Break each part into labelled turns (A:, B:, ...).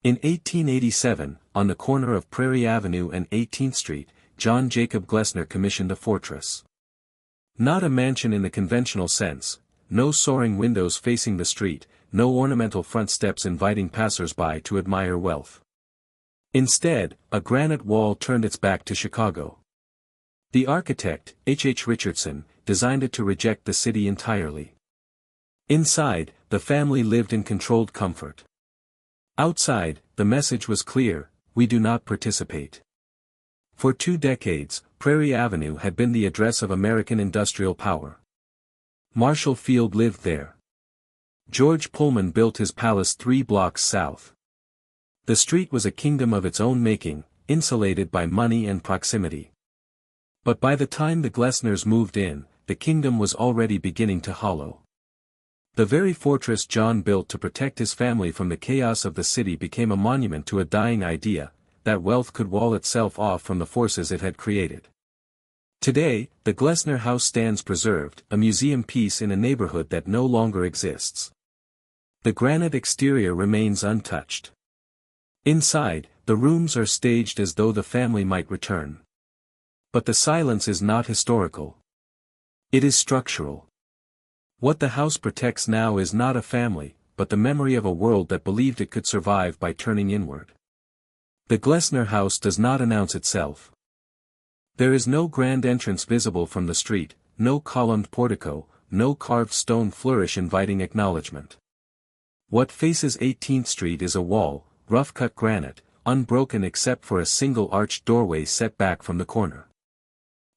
A: In 1887, on the corner of Prairie Avenue and 18th Street, John Jacob Glessner commissioned a fortress. Not a mansion in the conventional sense, no soaring windows facing the street, no ornamental front steps inviting passers-by to admire wealth. Instead, a granite wall turned its back to Chicago. The architect, H. Richardson, designed it to reject the city entirely. Inside, the family lived in controlled comfort. Outside, the message was clear: we do not participate. For 2 decades, Prairie Avenue had been the address of American industrial power. Marshall Field lived there. George Pullman built his palace 3 blocks south. The street was a kingdom of its own making, insulated by money and proximity. But by the time the Glessners moved in, the kingdom was already beginning to hollow. The very fortress John built to protect his family from the chaos of the city became a monument to a dying idea, that wealth could wall itself off from the forces it had created. Today, the Glessner House stands preserved, a museum piece in a neighborhood that no longer exists. The granite exterior remains untouched. Inside, the rooms are staged as though the family might return. But the silence is not historical. It is structural. What the house protects now is not a family, but the memory of a world that believed it could survive by turning inward. The Glessner House does not announce itself. There is no grand entrance visible from the street, no columned portico, no carved stone flourish inviting acknowledgement. What faces 18th Street is a wall, rough-cut granite, unbroken except for a single arched doorway set back from the corner.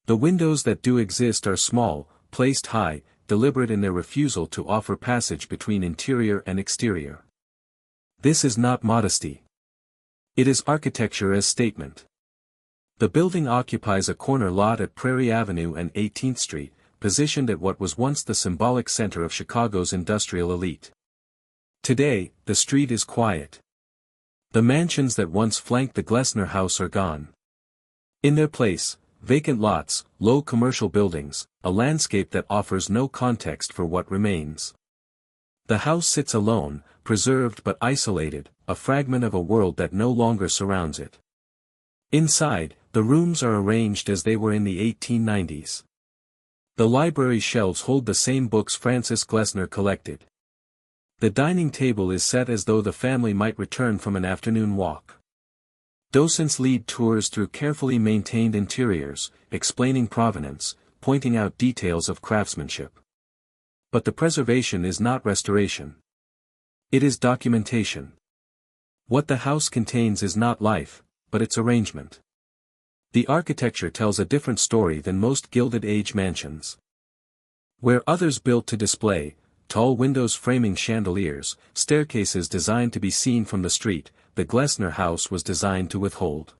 A: The windows that do exist are small, placed high, deliberate in their refusal to offer passage between interior and exterior. This is not modesty. It is architecture as statement. The building occupies a corner lot at Prairie Avenue and 18th Street, positioned at what was once the symbolic center of Chicago's industrial elite. Today, the street is quiet. The mansions that once flanked the Glessner House are gone. In their place, vacant lots, low commercial buildings, a landscape that offers no context for what remains. The house sits alone, preserved but isolated, a fragment of a world that no longer surrounds it. Inside, the rooms are arranged as they were in the 1890s. The library shelves hold the same books Francis Glessner collected. The dining table is set as though the family might return from an afternoon walk. Docents lead tours through carefully maintained interiors, explaining provenance, pointing out details of craftsmanship. But the preservation is not restoration. It is documentation. What the house contains is not life, but its arrangement. The architecture tells a different story than most Gilded Age mansions. Where others built to display, tall windows framing chandeliers, staircases designed to be seen from the street, the Glessner House was designed to withhold.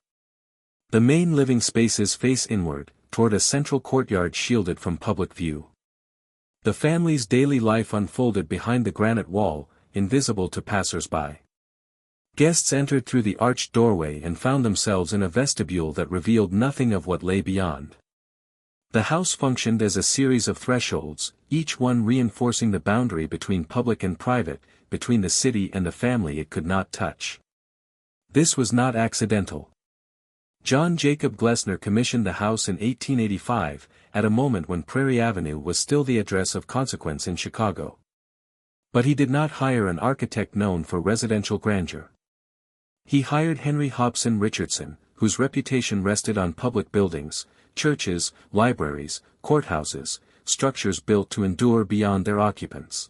A: The main living spaces face inward, toward a central courtyard shielded from public view. The family's daily life unfolded behind the granite wall, invisible to passers-by. Guests entered through the arched doorway and found themselves in a vestibule that revealed nothing of what lay beyond. The house functioned as a series of thresholds, each one reinforcing the boundary between public and private, between the city and the family it could not touch. This was not accidental. John Jacob Glessner commissioned the house in 1885, at a moment when Prairie Avenue was still the address of consequence in Chicago. But he did not hire an architect known for residential grandeur. He hired Henry Hobson Richardson, whose reputation rested on public buildings, churches, libraries, courthouses, structures built to endure beyond their occupants.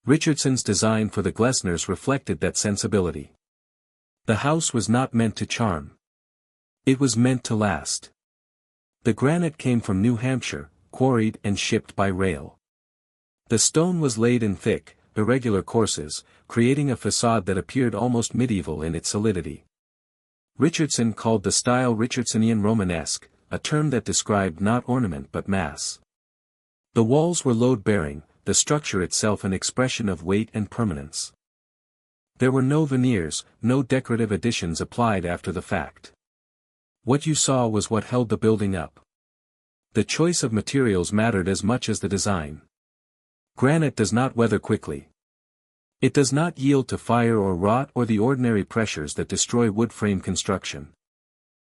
A: Richardson's design for the Glessners reflected that sensibility. The house was not meant to charm. It was meant to last. The granite came from New Hampshire, quarried and shipped by rail. The stone was laid in thick, irregular courses, creating a facade that appeared almost medieval in its solidity. Richardson called the style Richardsonian Romanesque, a term that described not ornament but mass. The walls were load-bearing, the structure itself an expression of weight and permanence. There were no veneers, no decorative additions applied after the fact. What you saw was what held the building up. The choice of materials mattered as much as the design. Granite does not weather quickly. It does not yield to fire or rot or the ordinary pressures that destroy wood frame construction.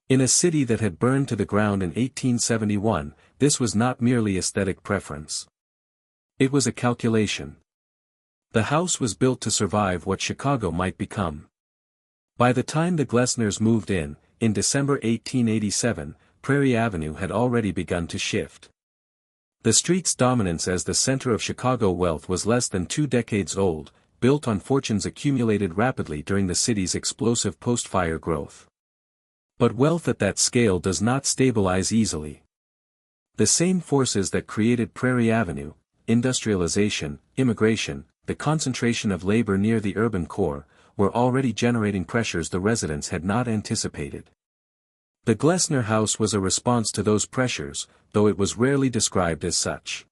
A: In a city that had burned to the ground in 1871, this was not merely aesthetic preference. It was a calculation. The house was built to survive what Chicago might become. By the time the Glessners moved in December 1887, Prairie Avenue had already begun to shift. The street's dominance as the center of Chicago wealth was less than 2 decades old, built on fortunes accumulated rapidly during the city's explosive post-fire growth. But wealth at that scale does not stabilize easily. The same forces that created Prairie Avenue, industrialization, immigration, the concentration of labor near the urban core, were already generating pressures the residents had not anticipated. The Glessner House was a response to those pressures, though it was rarely described as such.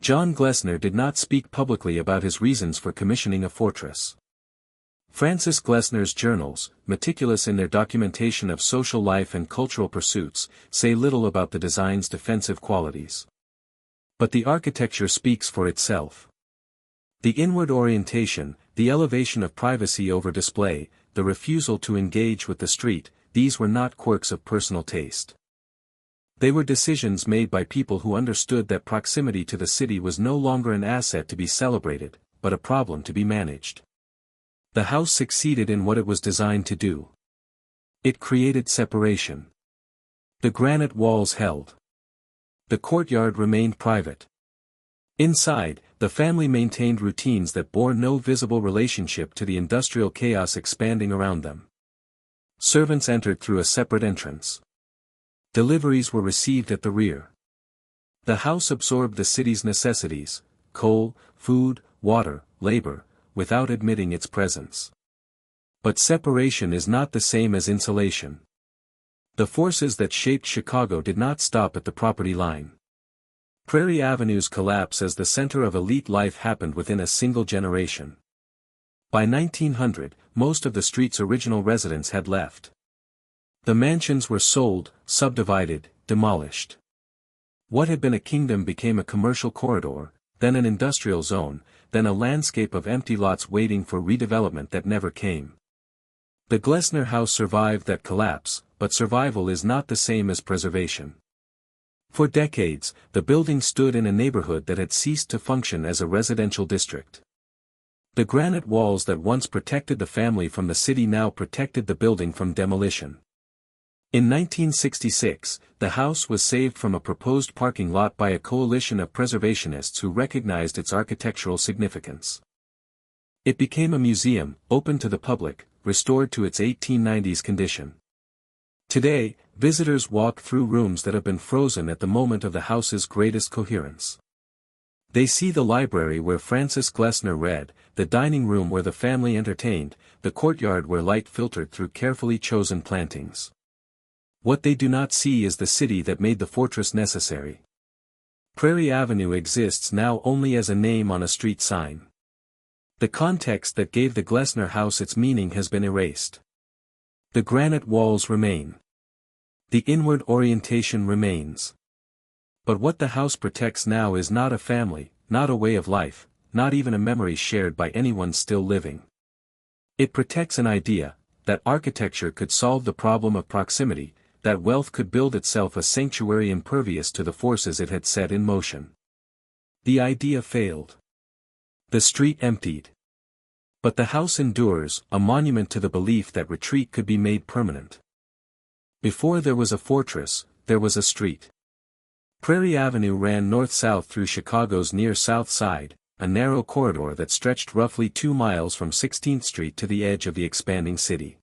A: John Glessner did not speak publicly about his reasons for commissioning a fortress. Francis Glessner's journals, meticulous in their documentation of social life and cultural pursuits, say little about the design's defensive qualities. But the architecture speaks for itself. The inward orientation, the elevation of privacy over display, the refusal to engage with the street, these were not quirks of personal taste. They were decisions made by people who understood that proximity to the city was no longer an asset to be celebrated, but a problem to be managed. The house succeeded in what it was designed to do. It created separation. The granite walls held. The courtyard remained private. Inside, the family maintained routines that bore no visible relationship to the industrial chaos expanding around them. Servants entered through a separate entrance. Deliveries were received at the rear. The house absorbed the city's necessities, coal, food, water, labor, without admitting its presence. But separation is not the same as insulation. The forces that shaped Chicago did not stop at the property line. Prairie Avenue's collapse as the center of elite life happened within a single generation. By 1900, most of the street's original residents had left. The mansions were sold, subdivided, demolished. What had been a kingdom became a commercial corridor, then an industrial zone, then a landscape of empty lots waiting for redevelopment that never came. The Glessner House survived that collapse, but survival is not the same as preservation. For decades, the building stood in a neighborhood that had ceased to function as a residential district. The granite walls that once protected the family from the city now protected the building from demolition. In 1966, the house was saved from a proposed parking lot by a coalition of preservationists who recognized its architectural significance. It became a museum, open to the public, restored to its 1890s condition. Today, visitors walk through rooms that have been frozen at the moment of the house's greatest coherence. They see the library where Francis Glessner read, the dining room where the family entertained, the courtyard where light filtered through carefully chosen plantings. What they do not see is the city that made the fortress necessary. Prairie Avenue exists now only as a name on a street sign. The context that gave the Glessner House its meaning has been erased. The granite walls remain. The inward orientation remains. But what the house protects now is not a family, not a way of life, not even a memory shared by anyone still living. It protects an idea, that architecture could solve the problem of proximity, that wealth could build itself a sanctuary impervious to the forces it had set in motion. The idea failed. The street emptied. But the house endures, a monument to the belief that retreat could be made permanent. Before there was a fortress, there was a street. Prairie Avenue ran north-south through Chicago's near South Side, a narrow corridor that stretched roughly 2 miles from 16th Street to the edge of the expanding city.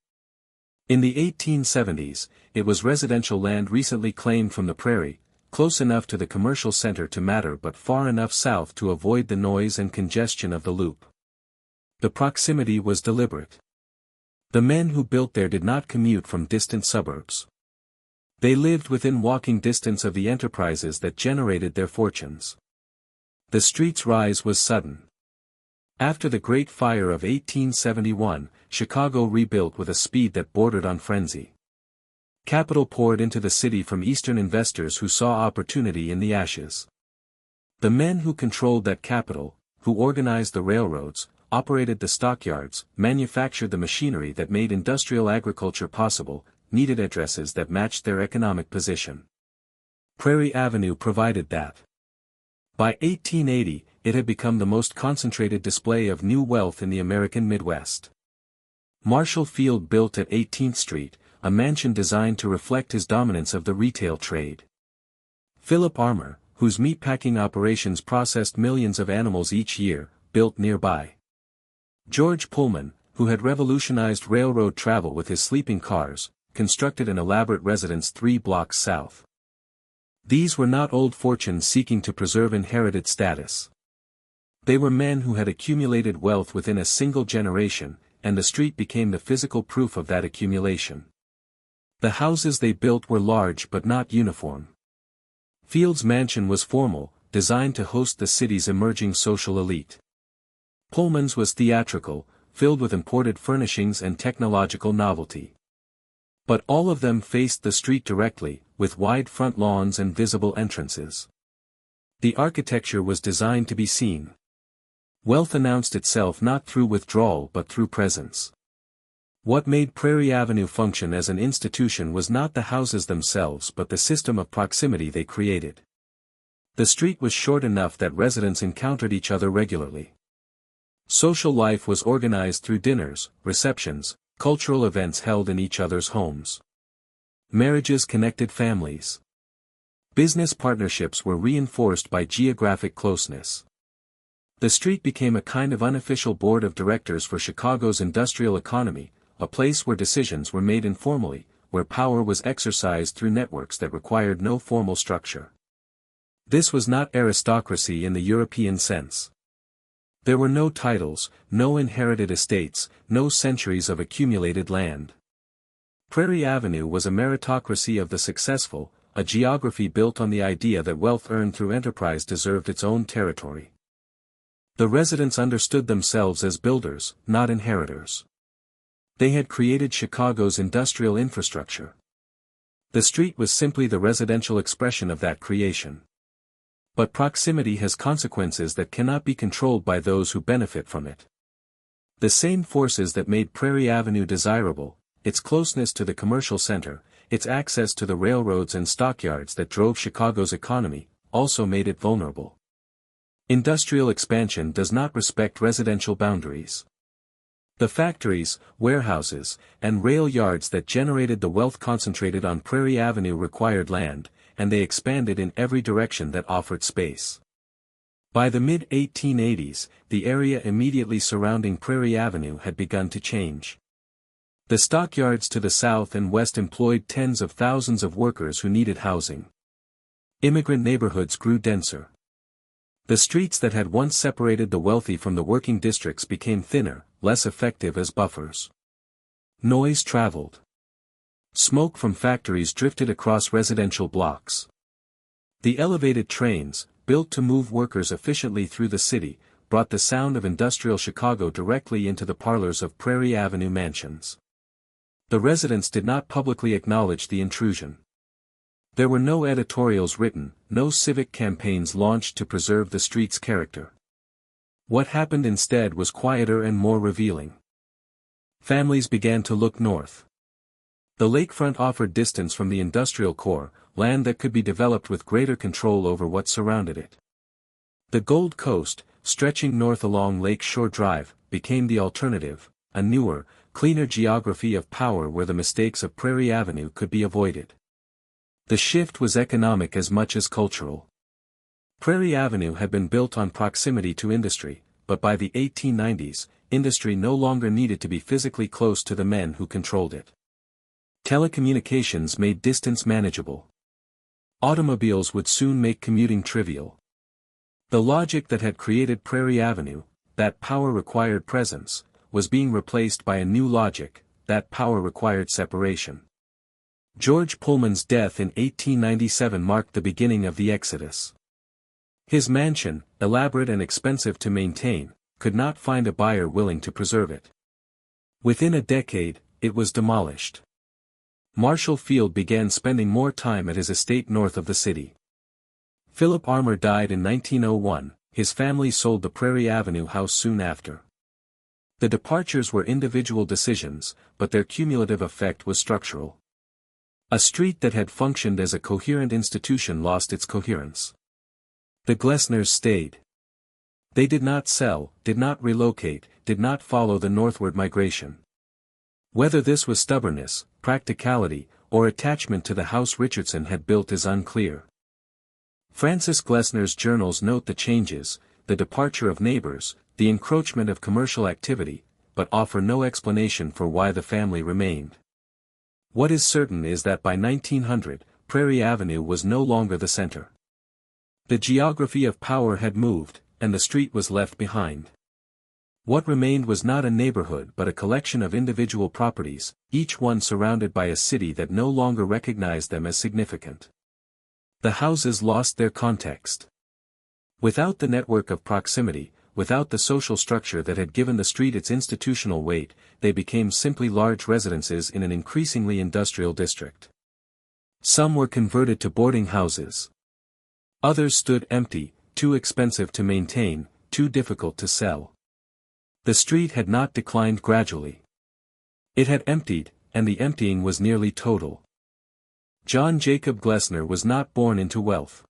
A: In the 1870s, it was residential land recently claimed from the prairie, close enough to the commercial center to matter but far enough south to avoid the noise and congestion of the loop. The proximity was deliberate. The men who built there did not commute from distant suburbs. They lived within walking distance of the enterprises that generated their fortunes. The street's rise was sudden. After the Great Fire of 1871, Chicago rebuilt with a speed that bordered on frenzy. Capital poured into the city from Eastern investors who saw opportunity in the ashes. The men who controlled that capital, who organized the railroads, operated the stockyards, manufactured the machinery that made industrial agriculture possible, needed addresses that matched their economic position. Prairie Avenue provided that. By 1880, it had become the most concentrated display of new wealth in the American Midwest. Marshall Field built at 18th Street, a mansion designed to reflect his dominance of the retail trade. Philip Armour, whose meatpacking operations processed millions of animals each year, built nearby. George Pullman, who had revolutionized railroad travel with his sleeping cars, constructed an elaborate residence 3 blocks south. These were not old fortunes seeking to preserve inherited status. They were men who had accumulated wealth within a single generation, and the street became the physical proof of that accumulation. The houses they built were large but not uniform. Field's mansion was formal, designed to host the city's emerging social elite. Pullman's was theatrical, filled with imported furnishings and technological novelty. But all of them faced the street directly, with wide front lawns and visible entrances. The architecture was designed to be seen. Wealth announced itself not through withdrawal but through presence. What made Prairie Avenue function as an institution was not the houses themselves but the system of proximity they created. The street was short enough that residents encountered each other regularly. Social life was organized through dinners, receptions, cultural events held in each other's homes. Marriages connected families. Business partnerships were reinforced by geographic closeness. The street became a kind of unofficial board of directors for Chicago's industrial economy, a place where decisions were made informally, where power was exercised through networks that required no formal structure. This was not aristocracy in the European sense. There were no titles, no inherited estates, no centuries of accumulated land. Prairie Avenue was a meritocracy of the successful, a geography built on the idea that wealth earned through enterprise deserved its own territory. The residents understood themselves as builders, not inheritors. They had created Chicago's industrial infrastructure. The street was simply the residential expression of that creation. But proximity has consequences that cannot be controlled by those who benefit from it. The same forces that made Prairie Avenue desirable, its closeness to the commercial center, its access to the railroads and stockyards that drove Chicago's economy, also made it vulnerable. Industrial expansion does not respect residential boundaries. The factories, warehouses, and rail yards that generated the wealth concentrated on Prairie Avenue required land, and they expanded in every direction that offered space. By the mid-1880s, the area immediately surrounding Prairie Avenue had begun to change. The stockyards to the south and west employed tens of thousands of workers who needed housing. Immigrant neighborhoods grew denser. The streets that had once separated the wealthy from the working districts became thinner, less effective as buffers. Noise traveled. Smoke from factories drifted across residential blocks. The elevated trains, built to move workers efficiently through the city, brought the sound of industrial Chicago directly into the parlors of Prairie Avenue mansions. The residents did not publicly acknowledge the intrusion. There were no editorials written, no civic campaigns launched to preserve the street's character. What happened instead was quieter and more revealing. Families began to look north. The lakefront offered distance from the industrial core, land that could be developed with greater control over what surrounded it. The Gold Coast, stretching north along Lake Shore Drive, became the alternative, a newer, cleaner geography of power where the mistakes of Prairie Avenue could be avoided. The shift was economic as much as cultural. Prairie Avenue had been built on proximity to industry, but by the 1890s, industry no longer needed to be physically close to the men who controlled it. Telecommunications made distance manageable. Automobiles would soon make commuting trivial. The logic that had created Prairie Avenue, that power required presence, was being replaced by a new logic, that power required separation. George Pullman's death in 1897 marked the beginning of the exodus. His mansion, elaborate and expensive to maintain, could not find a buyer willing to preserve it. Within a decade, it was demolished. Marshall Field began spending more time at his estate north of the city. Philip Armour died in 1901, his family sold the Prairie Avenue house soon after. The departures were individual decisions, but their cumulative effect was structural. A street that had functioned as a coherent institution lost its coherence. The Glessners stayed. They did not sell, did not relocate, did not follow the northward migration. Whether this was stubbornness, practicality, or attachment to the house Richardson had built is unclear. Francis Glessner's journals note the changes, the departure of neighbors, the encroachment of commercial activity, but offer no explanation for why the family remained. What is certain is that by 1900, Prairie Avenue was no longer the center. The geography of power had moved, and the street was left behind. What remained was not a neighborhood but a collection of individual properties, each one surrounded by a city that no longer recognized them as significant. The houses lost their context. Without the network of proximity, without the social structure that had given the street its institutional weight, they became simply large residences in an increasingly industrial district. Some were converted to boarding houses. Others stood empty, too expensive to maintain, too difficult to sell. The street had not declined gradually. It had emptied, and the emptying was nearly total. John Jacob Glessner was not born into wealth.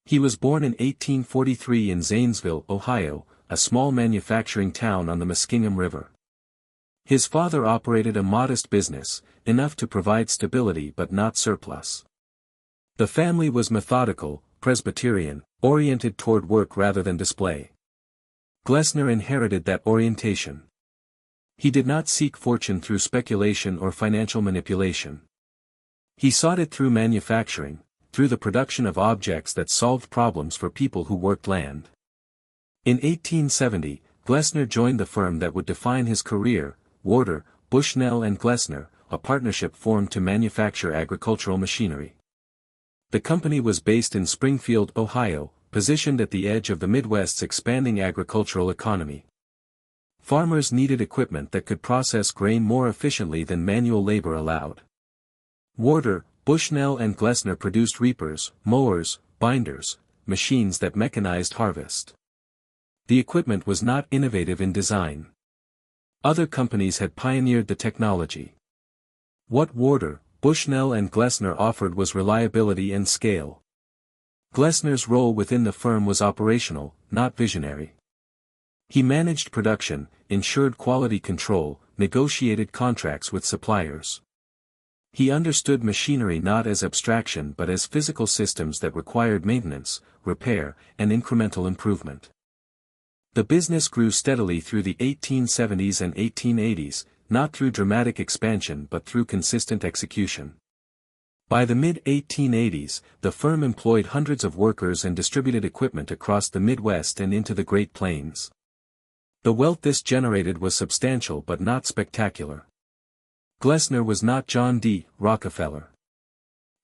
A: He was born in 1843 in Zanesville, Ohio, a small manufacturing town on the Muskingum River. His father operated a modest business, enough to provide stability but not surplus. The family was methodical, Presbyterian, oriented toward work rather than display. Glessner inherited that orientation. He did not seek fortune through speculation or financial manipulation. He sought it through manufacturing, through the production of objects that solved problems for people who worked land. In 1870, Glessner joined the firm that would define his career, Warder, Bushnell and Glessner, a partnership formed to manufacture agricultural machinery. The company was based in Springfield, Ohio, positioned at the edge of the Midwest's expanding agricultural economy. Farmers needed equipment that could process grain more efficiently than manual labor allowed. Warder, Bushnell and Glessner produced reapers, mowers, binders, machines that mechanized harvest. The equipment was not innovative in design. Other companies had pioneered the technology. What Warder, Bushnell and Glessner offered was reliability and scale. Glessner's role within the firm was operational, not visionary. He managed production, ensured quality control, negotiated contracts with suppliers. He understood machinery not as abstraction but as physical systems that required maintenance, repair, and incremental improvement. The business grew steadily through the 1870s and 1880s, not through dramatic expansion but through consistent execution. By the mid-1880s, the firm employed hundreds of workers and distributed equipment across the Midwest and into the Great Plains. The wealth this generated was substantial but not spectacular. Glessner was not John D. Rockefeller.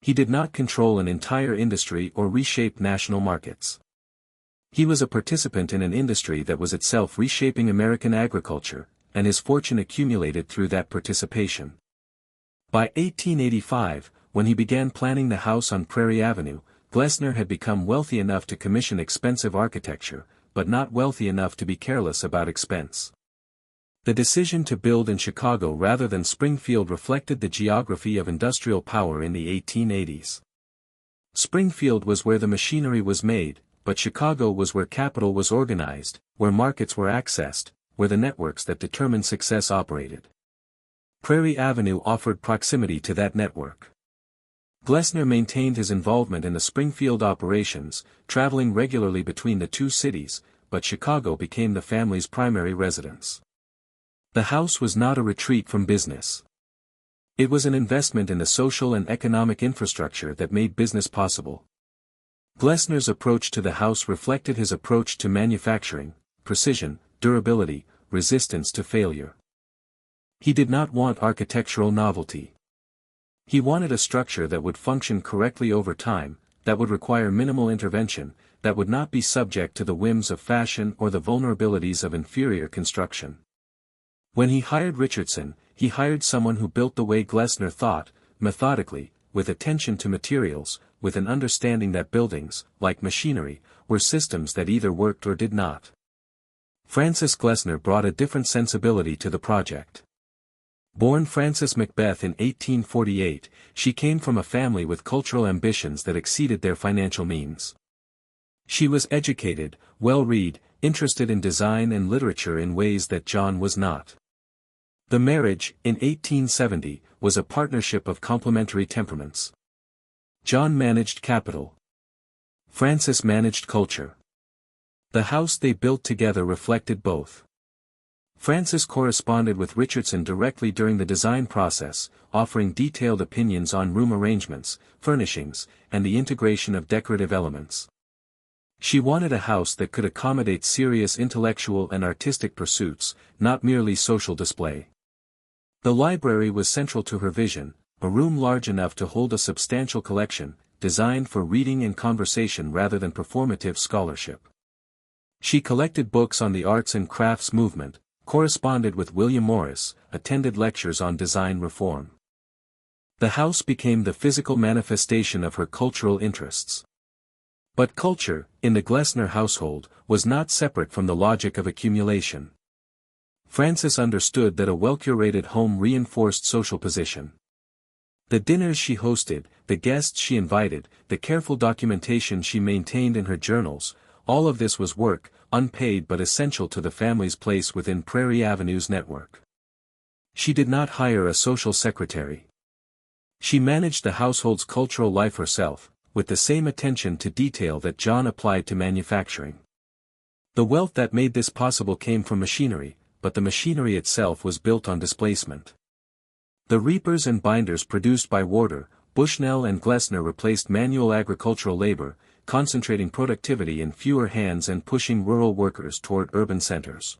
A: He did not control an entire industry or reshape national markets. He was a participant in an industry that was itself reshaping American agriculture, and his fortune accumulated through that participation. By 1885, when he began planning the house on Prairie Avenue, Glessner had become wealthy enough to commission expensive architecture, but not wealthy enough to be careless about expense. The decision to build in Chicago rather than Springfield reflected the geography of industrial power in the 1880s. Springfield was where the machinery was made, but Chicago was where capital was organized, where markets were accessed, where the networks that determined success operated. Prairie Avenue offered proximity to that network. Glessner maintained his involvement in the Springfield operations, traveling regularly between the two cities, but Chicago became the family's primary residence. The house was not a retreat from business. It was an investment in the social and economic infrastructure that made business possible. Glessner's approach to the house reflected his approach to manufacturing: precision, durability, resistance to failure. He did not want architectural novelty. He wanted a structure that would function correctly over time, that would require minimal intervention, that would not be subject to the whims of fashion or the vulnerabilities of inferior construction. When he hired Richardson, he hired someone who built the way Glessner thought, methodically, with attention to materials, with an understanding that buildings, like machinery, were systems that either worked or did not. Frances Glessner brought a different sensibility to the project. Born Frances Macbeth in 1848, she came from a family with cultural ambitions that exceeded their financial means. She was educated, well-read, interested in design and literature in ways that John was not. The marriage, in 1870, was a partnership of complementary temperaments. John managed capital. Frances managed culture. The house they built together reflected both. Frances corresponded with Richardson directly during the design process, offering detailed opinions on room arrangements, furnishings, and the integration of decorative elements. She wanted a house that could accommodate serious intellectual and artistic pursuits, not merely social display. The library was central to her vision, a room large enough to hold a substantial collection, designed for reading and conversation rather than performative scholarship. She collected books on the arts and crafts movement, corresponded with William Morris, attended lectures on design reform. The house became the physical manifestation of her cultural interests. But culture, in the Glessner household, was not separate from the logic of accumulation. Frances understood that a well-curated home reinforced social position. The dinners she hosted, the guests she invited, the careful documentation she maintained in her journals, all of this was work, unpaid but essential to the family's place within Prairie Avenue's network. She did not hire a social secretary. She managed the household's cultural life herself, with the same attention to detail that John applied to manufacturing. The wealth that made this possible came from machinery, but the machinery itself was built on displacement. The reapers and binders produced by Warder, Bushnell and Glessner replaced manual agricultural labor, concentrating productivity in fewer hands and pushing rural workers toward urban centers.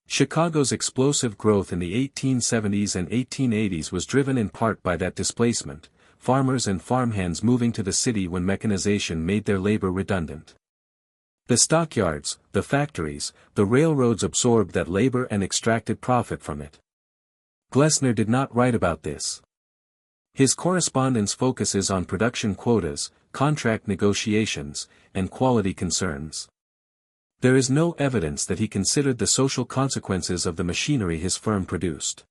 A: Chicago's explosive growth in the 1870s and 1880s was driven in part by that displacement, farmers and farmhands moving to the city when mechanization made their labor redundant. The stockyards, the factories, the railroads absorbed that labor and extracted profit from it. Glessner did not write about this. His correspondence focuses on production quotas, contract negotiations, and quality concerns. There is no evidence that he considered the social consequences of the machinery his firm produced.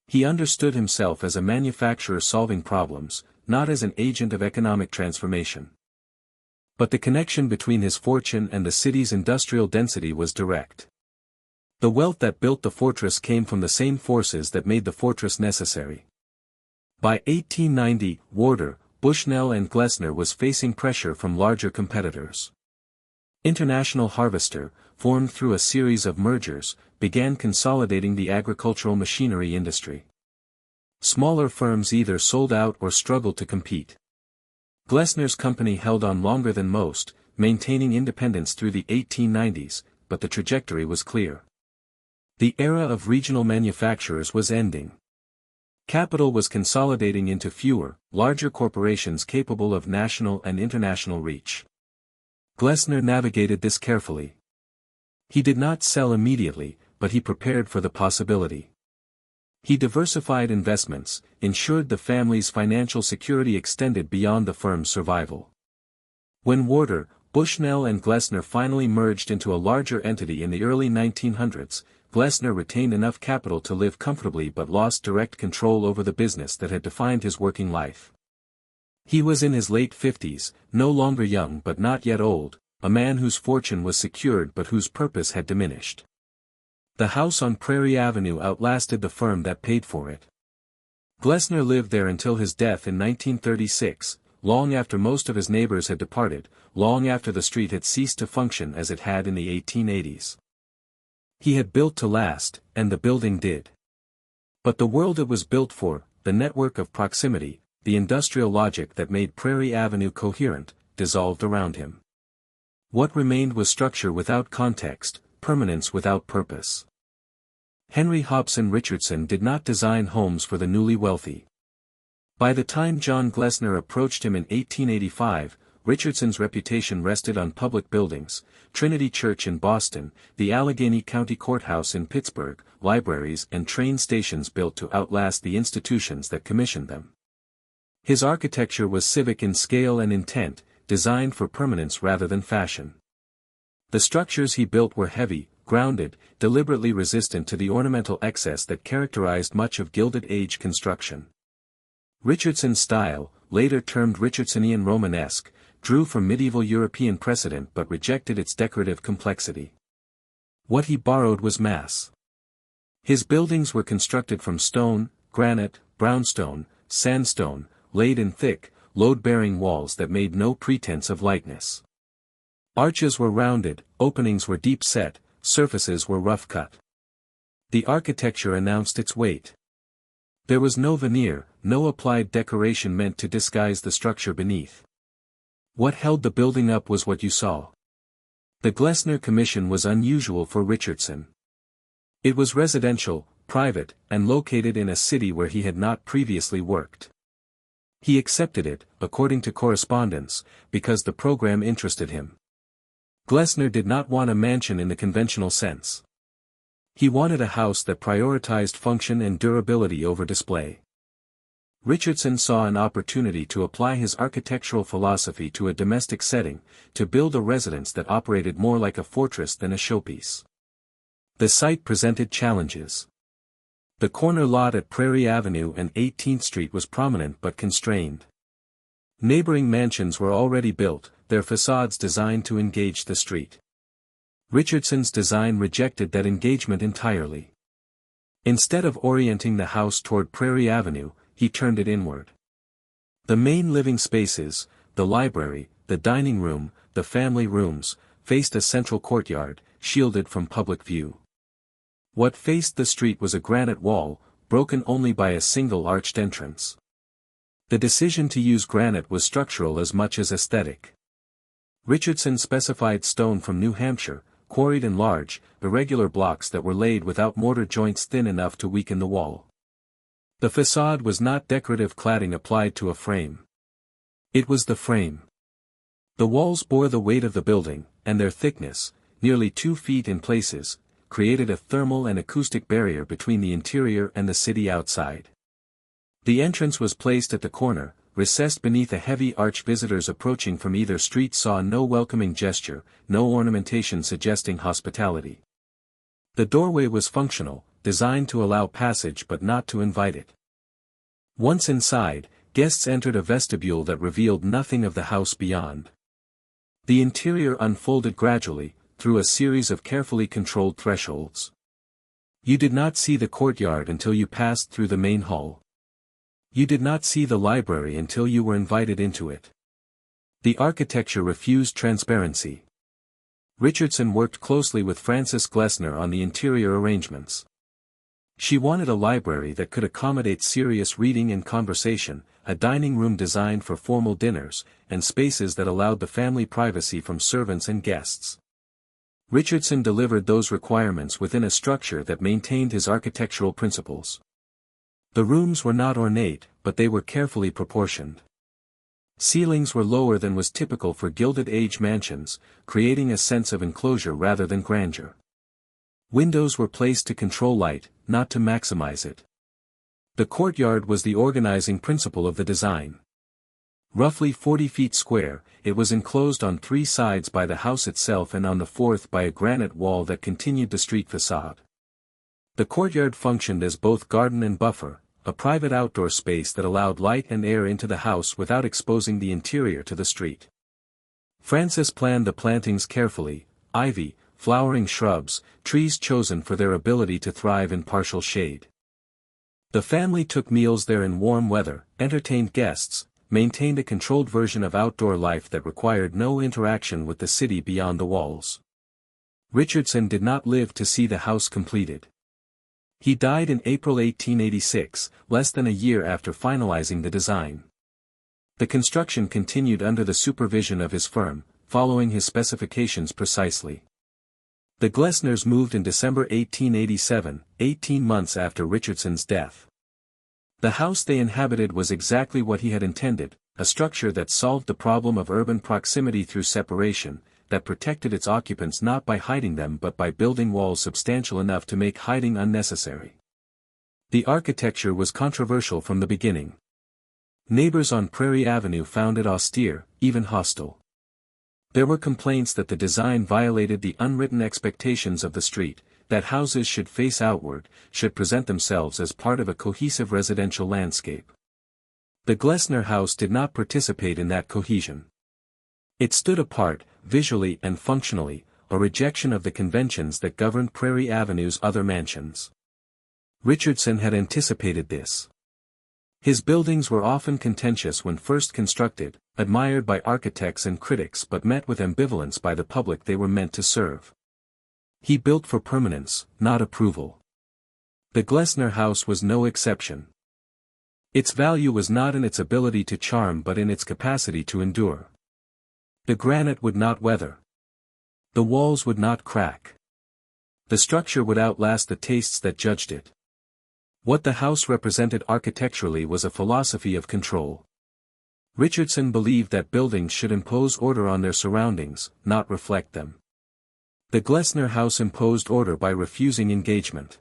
A: He understood himself as a manufacturer solving problems, not as an agent of economic transformation. But the connection between his fortune and the city's industrial density was direct. The wealth that built the fortress came from the same forces that made the fortress necessary. By 1890, Warder, Bushnell and Glessner was facing pressure from larger competitors. International Harvester, formed through a series of mergers, began consolidating the agricultural machinery industry. Smaller firms either sold out or struggled to compete. Glessner's company held on longer than most, maintaining independence through the 1890s, but the trajectory was clear. The era of regional manufacturers was ending. Capital was consolidating into fewer, larger corporations capable of national and international reach. Glessner navigated this carefully. He did not sell immediately, but he prepared for the possibility. He diversified investments, ensured the family's financial security extended beyond the firm's survival. When Warder, Bushnell and Glessner finally merged into a larger entity in the early 1900s, Glessner retained enough capital to live comfortably but lost direct control over the business that had defined his working life. He was in his late 50s, no longer young but not yet old, a man whose fortune was secured but whose purpose had diminished. The house on Prairie Avenue outlasted the firm that paid for it. Glessner lived there until his death in 1936, long after most of his neighbors had departed, long after the street had ceased to function as it had in the 1880s. He had built to last, and the building did. But the world it was built for, the network of proximity, the industrial logic that made Prairie Avenue coherent, dissolved around him. What remained was structure without context, permanence without purpose. Henry Hobson Richardson did not design homes for the newly wealthy. By the time John Glessner approached him in 1885, Richardson's reputation rested on public buildings, Trinity Church in Boston, the Allegheny County Courthouse in Pittsburgh, libraries and train stations built to outlast the institutions that commissioned them. His architecture was civic in scale and intent, designed for permanence rather than fashion. The structures he built were heavy, grounded, deliberately resistant to the ornamental excess that characterized much of Gilded Age construction. Richardson's style, later termed Richardsonian Romanesque, drew from medieval European precedent but rejected its decorative complexity. What he borrowed was mass. His buildings were constructed from stone, granite, brownstone, sandstone, laid in thick, load-bearing walls that made no pretense of lightness. Arches were rounded, openings were deep-set, surfaces were rough-cut. The architecture announced its weight. There was no veneer, no applied decoration meant to disguise the structure beneath. What held the building up was what you saw. The Glessner Commission was unusual for Richardson. It was residential, private, and located in a city where he had not previously worked. He accepted it, according to correspondence, because the program interested him. Glessner did not want a mansion in the conventional sense. He wanted a house that prioritized function and durability over display. Richardson saw an opportunity to apply his architectural philosophy to a domestic setting, to build a residence that operated more like a fortress than a showpiece. The site presented challenges. The corner lot at Prairie Avenue and 18th Street was prominent but constrained. Neighboring mansions were already built, their facades designed to engage the street. Richardson's design rejected that engagement entirely. Instead of orienting the house toward Prairie Avenue, he turned it inward. The main living spaces, the library, the dining room, the family rooms, faced a central courtyard, shielded from public view. What faced the street was a granite wall, broken only by a single arched entrance. The decision to use granite was structural as much as aesthetic. Richardson specified stone from New Hampshire, quarried in large, irregular blocks that were laid without mortar joints thin enough to weaken the wall. The facade was not decorative cladding applied to a frame. It was the frame. The walls bore the weight of the building, and their thickness, nearly 2 feet in places, created a thermal and acoustic barrier between the interior and the city outside. The entrance was placed at the corner, recessed beneath a heavy arch. Visitors approaching from either street saw no welcoming gesture, no ornamentation suggesting hospitality. The doorway was functional, designed to allow passage but not to invite it. Once inside, guests entered a vestibule that revealed nothing of the house beyond. The interior unfolded gradually, through a series of carefully controlled thresholds. You did not see the courtyard until you passed through the main hall. You did not see the library until you were invited into it. The architecture refused transparency. Richardson worked closely with Frances Glessner on the interior arrangements. She wanted a library that could accommodate serious reading and conversation, a dining room designed for formal dinners, and spaces that allowed the family privacy from servants and guests. Richardson delivered those requirements within a structure that maintained his architectural principles. The rooms were not ornate, but they were carefully proportioned. Ceilings were lower than was typical for Gilded Age mansions, creating a sense of enclosure rather than grandeur. Windows were placed to control light, not to maximize it. The courtyard was the organizing principle of the design. Roughly 40 feet square, it was enclosed on 3 sides by the house itself and on the 4th by a granite wall that continued the street facade. The courtyard functioned as both garden and buffer, a private outdoor space that allowed light and air into the house without exposing the interior to the street. Frances planned the plantings carefully: ivy, flowering shrubs, trees chosen for their ability to thrive in partial shade. The family took meals there in warm weather, entertained guests, maintained a controlled version of outdoor life that required no interaction with the city beyond the walls. Richardson did not live to see the house completed. He died in April 1886, less than a year after finalizing the design. The construction continued under the supervision of his firm, following his specifications precisely. The Glessners moved in December 1887, 18 months after Richardson's death. The house they inhabited was exactly what he had intended, a structure that solved the problem of urban proximity through separation, that protected its occupants not by hiding them but by building walls substantial enough to make hiding unnecessary. The architecture was controversial from the beginning. Neighbors on Prairie Avenue found it austere, even hostile. There were complaints that the design violated the unwritten expectations of the street, that houses should face outward, should present themselves as part of a cohesive residential landscape. The Glessner House did not participate in that cohesion. It stood apart, visually and functionally, a rejection of the conventions that governed Prairie Avenue's other mansions. Richardson had anticipated this. His buildings were often contentious when first constructed, admired by architects and critics but met with ambivalence by the public they were meant to serve. He built for permanence, not approval. The Glessner House was no exception. Its value was not in its ability to charm but in its capacity to endure. The granite would not weather. The walls would not crack. The structure would outlast the tastes that judged it. What the house represented architecturally was a philosophy of control. Richardson believed that buildings should impose order on their surroundings, not reflect them. The Glessner House imposed order by refusing engagement.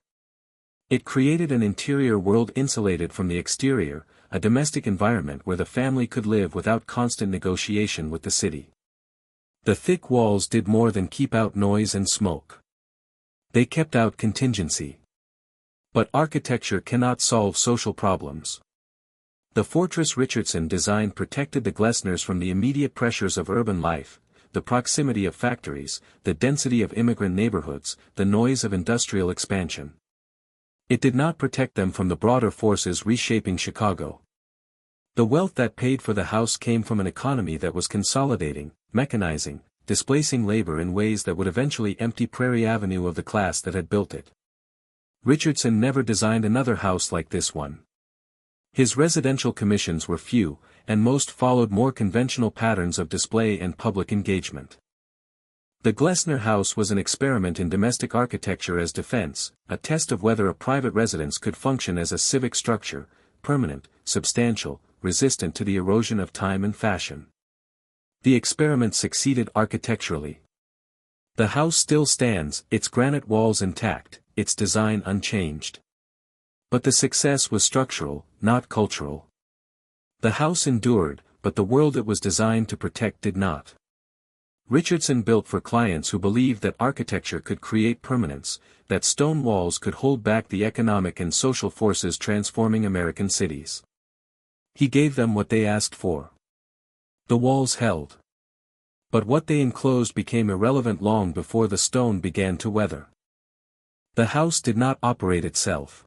A: It created an interior world insulated from the exterior, a domestic environment where the family could live without constant negotiation with the city. The thick walls did more than keep out noise and smoke. They kept out contingency. But architecture cannot solve social problems. The fortress Richardson designed protected the Glessners from the immediate pressures of urban life, the proximity of factories, the density of immigrant neighborhoods, the noise of industrial expansion. It did not protect them from the broader forces reshaping Chicago. The wealth that paid for the house came from an economy that was consolidating, mechanizing, displacing labor in ways that would eventually empty Prairie Avenue of the class that had built it. Richardson never designed another house like this one. His residential commissions were few, and most followed more conventional patterns of display and public engagement. The Glessner House was an experiment in domestic architecture as defense, a test of whether a private residence could function as a civic structure, permanent, substantial, resistant to the erosion of time and fashion. The experiment succeeded architecturally. The house still stands, its granite walls intact, its design unchanged. But the success was structural, not cultural. The house endured, but the world it was designed to protect did not. Richardson built for clients who believed that architecture could create permanence, that stone walls could hold back the economic and social forces transforming American cities. He gave them what they asked for. The walls held. But what they enclosed became irrelevant long before the stone began to weather. The house did not operate itself.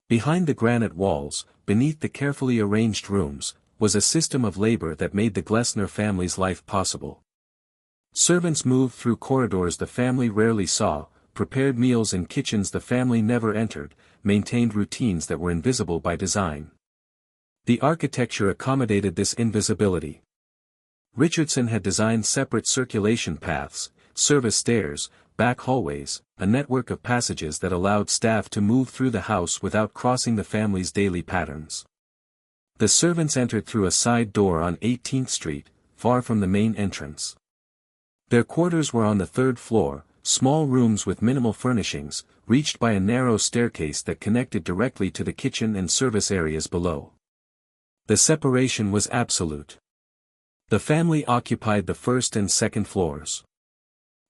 A: Behind the granite walls, beneath the carefully arranged rooms, was a system of labor that made the Glessner family's life possible. Servants moved through corridors the family rarely saw, prepared meals in kitchens the family never entered, maintained routines that were invisible by design. The architecture accommodated this invisibility. Richardson had designed separate circulation paths, service stairs, back hallways, a network of passages that allowed staff to move through the house without crossing the family's daily patterns. The servants entered through a side door on 18th Street, far from the main entrance. Their quarters were on the third floor, small rooms with minimal furnishings, reached by a narrow staircase that connected directly to the kitchen and service areas below. The separation was absolute. The family occupied the first and second floors.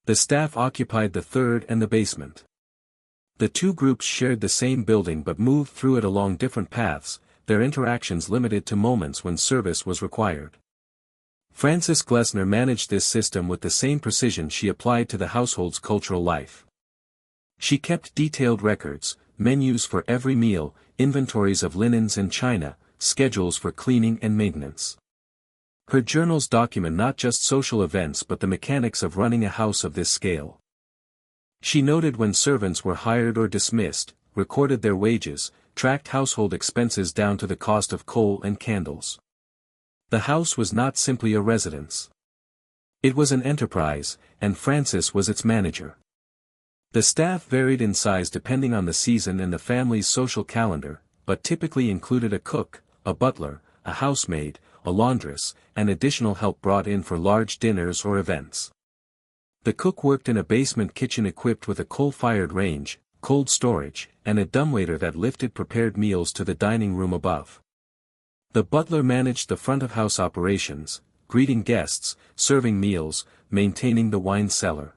A: The staff occupied the third and the basement. The two groups shared the same building but moved through it along different paths, their interactions limited to moments when service was required. Frances Glessner managed this system with the same precision she applied to the household's cultural life. She kept detailed records, menus for every meal, inventories of linens and china, schedules for cleaning and maintenance. Her journals document not just social events but the mechanics of running a house of this scale. She noted when servants were hired or dismissed, recorded their wages, tracked household expenses down to the cost of coal and candles. The house was not simply a residence. It was an enterprise, and Frances was its manager. The staff varied in size depending on the season and the family's social calendar, but typically included a cook, a butler, a housemaid, a laundress, and additional help brought in for large dinners or events. The cook worked in a basement kitchen equipped with a coal-fired range, cold storage, and a dumbwaiter that lifted prepared meals to the dining room above. The butler managed the front-of-house operations, greeting guests, serving meals, maintaining the wine cellar.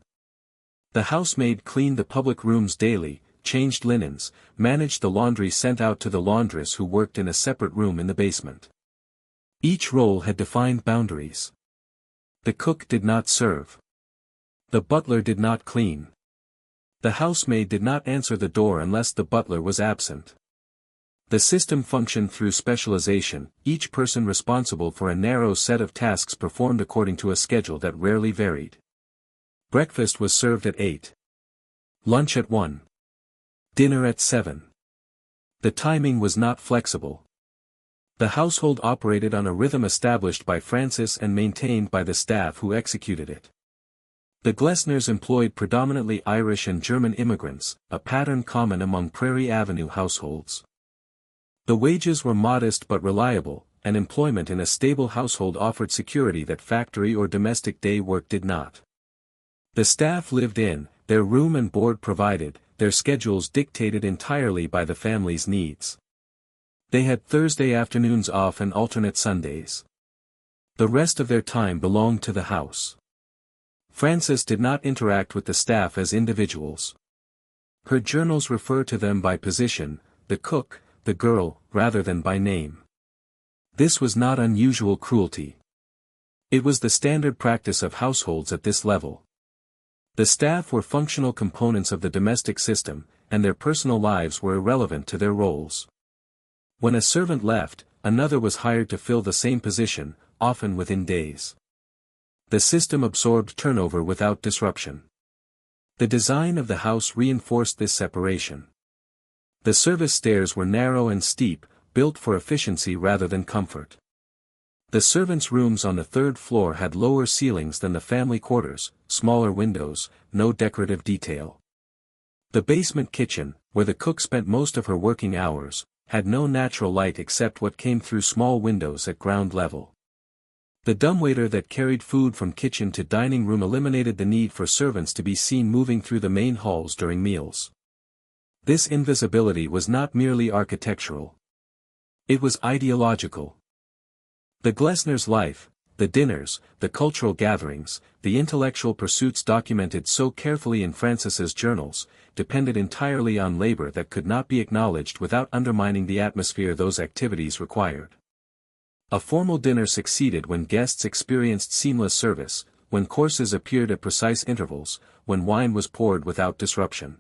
A: The housemaid cleaned the public rooms daily, changed linens, managed the laundry sent out to the laundress who worked in a separate room in the basement. Each role had defined boundaries. The cook did not serve. The butler did not clean. The housemaid did not answer the door unless the butler was absent. The system functioned through specialization, each person responsible for a narrow set of tasks performed according to a schedule that rarely varied. Breakfast was served at 8. Lunch at 1. Dinner at 7. The timing was not flexible. The household operated on a rhythm established by Francis and maintained by the staff who executed it. The Glessners employed predominantly Irish and German immigrants, a pattern common among Prairie Avenue households. The wages were modest but reliable, and employment in a stable household offered security that factory or domestic day work did not. The staff lived in, their room and board provided, their schedules dictated entirely by the family's needs. They had Thursday afternoons off and alternate Sundays. The rest of their time belonged to the house. Frances did not interact with the staff as individuals. Her journals refer to them by position, the cook, the girl, rather than by name. This was not unusual cruelty. It was the standard practice of households at this level. The staff were functional components of the domestic system, and their personal lives were irrelevant to their roles. When a servant left, another was hired to fill the same position, often within days. The system absorbed turnover without disruption. The design of the house reinforced this separation. The service stairs were narrow and steep, built for efficiency rather than comfort. The servants' rooms on the third floor had lower ceilings than the family quarters, smaller windows, no decorative detail. The basement kitchen, where the cook spent most of her working hours, had no natural light except what came through small windows at ground level. The dumbwaiter that carried food from kitchen to dining room eliminated the need for servants to be seen moving through the main halls during meals. This invisibility was not merely architectural. It was ideological. The Glessners' life, the dinners, the cultural gatherings, the intellectual pursuits documented so carefully in Frances's journals, depended entirely on labor that could not be acknowledged without undermining the atmosphere those activities required. A formal dinner succeeded when guests experienced seamless service, when courses appeared at precise intervals, when wine was poured without disruption.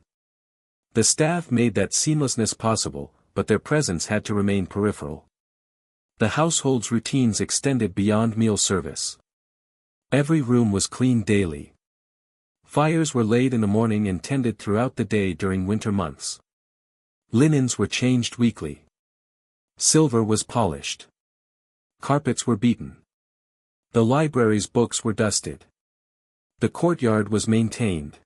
A: The staff made that seamlessness possible, but their presence had to remain peripheral. The household's routines extended beyond meal service. Every room was cleaned daily. Fires were laid in the morning and tended throughout the day during winter months. Linens were changed weekly. Silver was polished. Carpets were beaten. The library's books were dusted. The courtyard was maintained.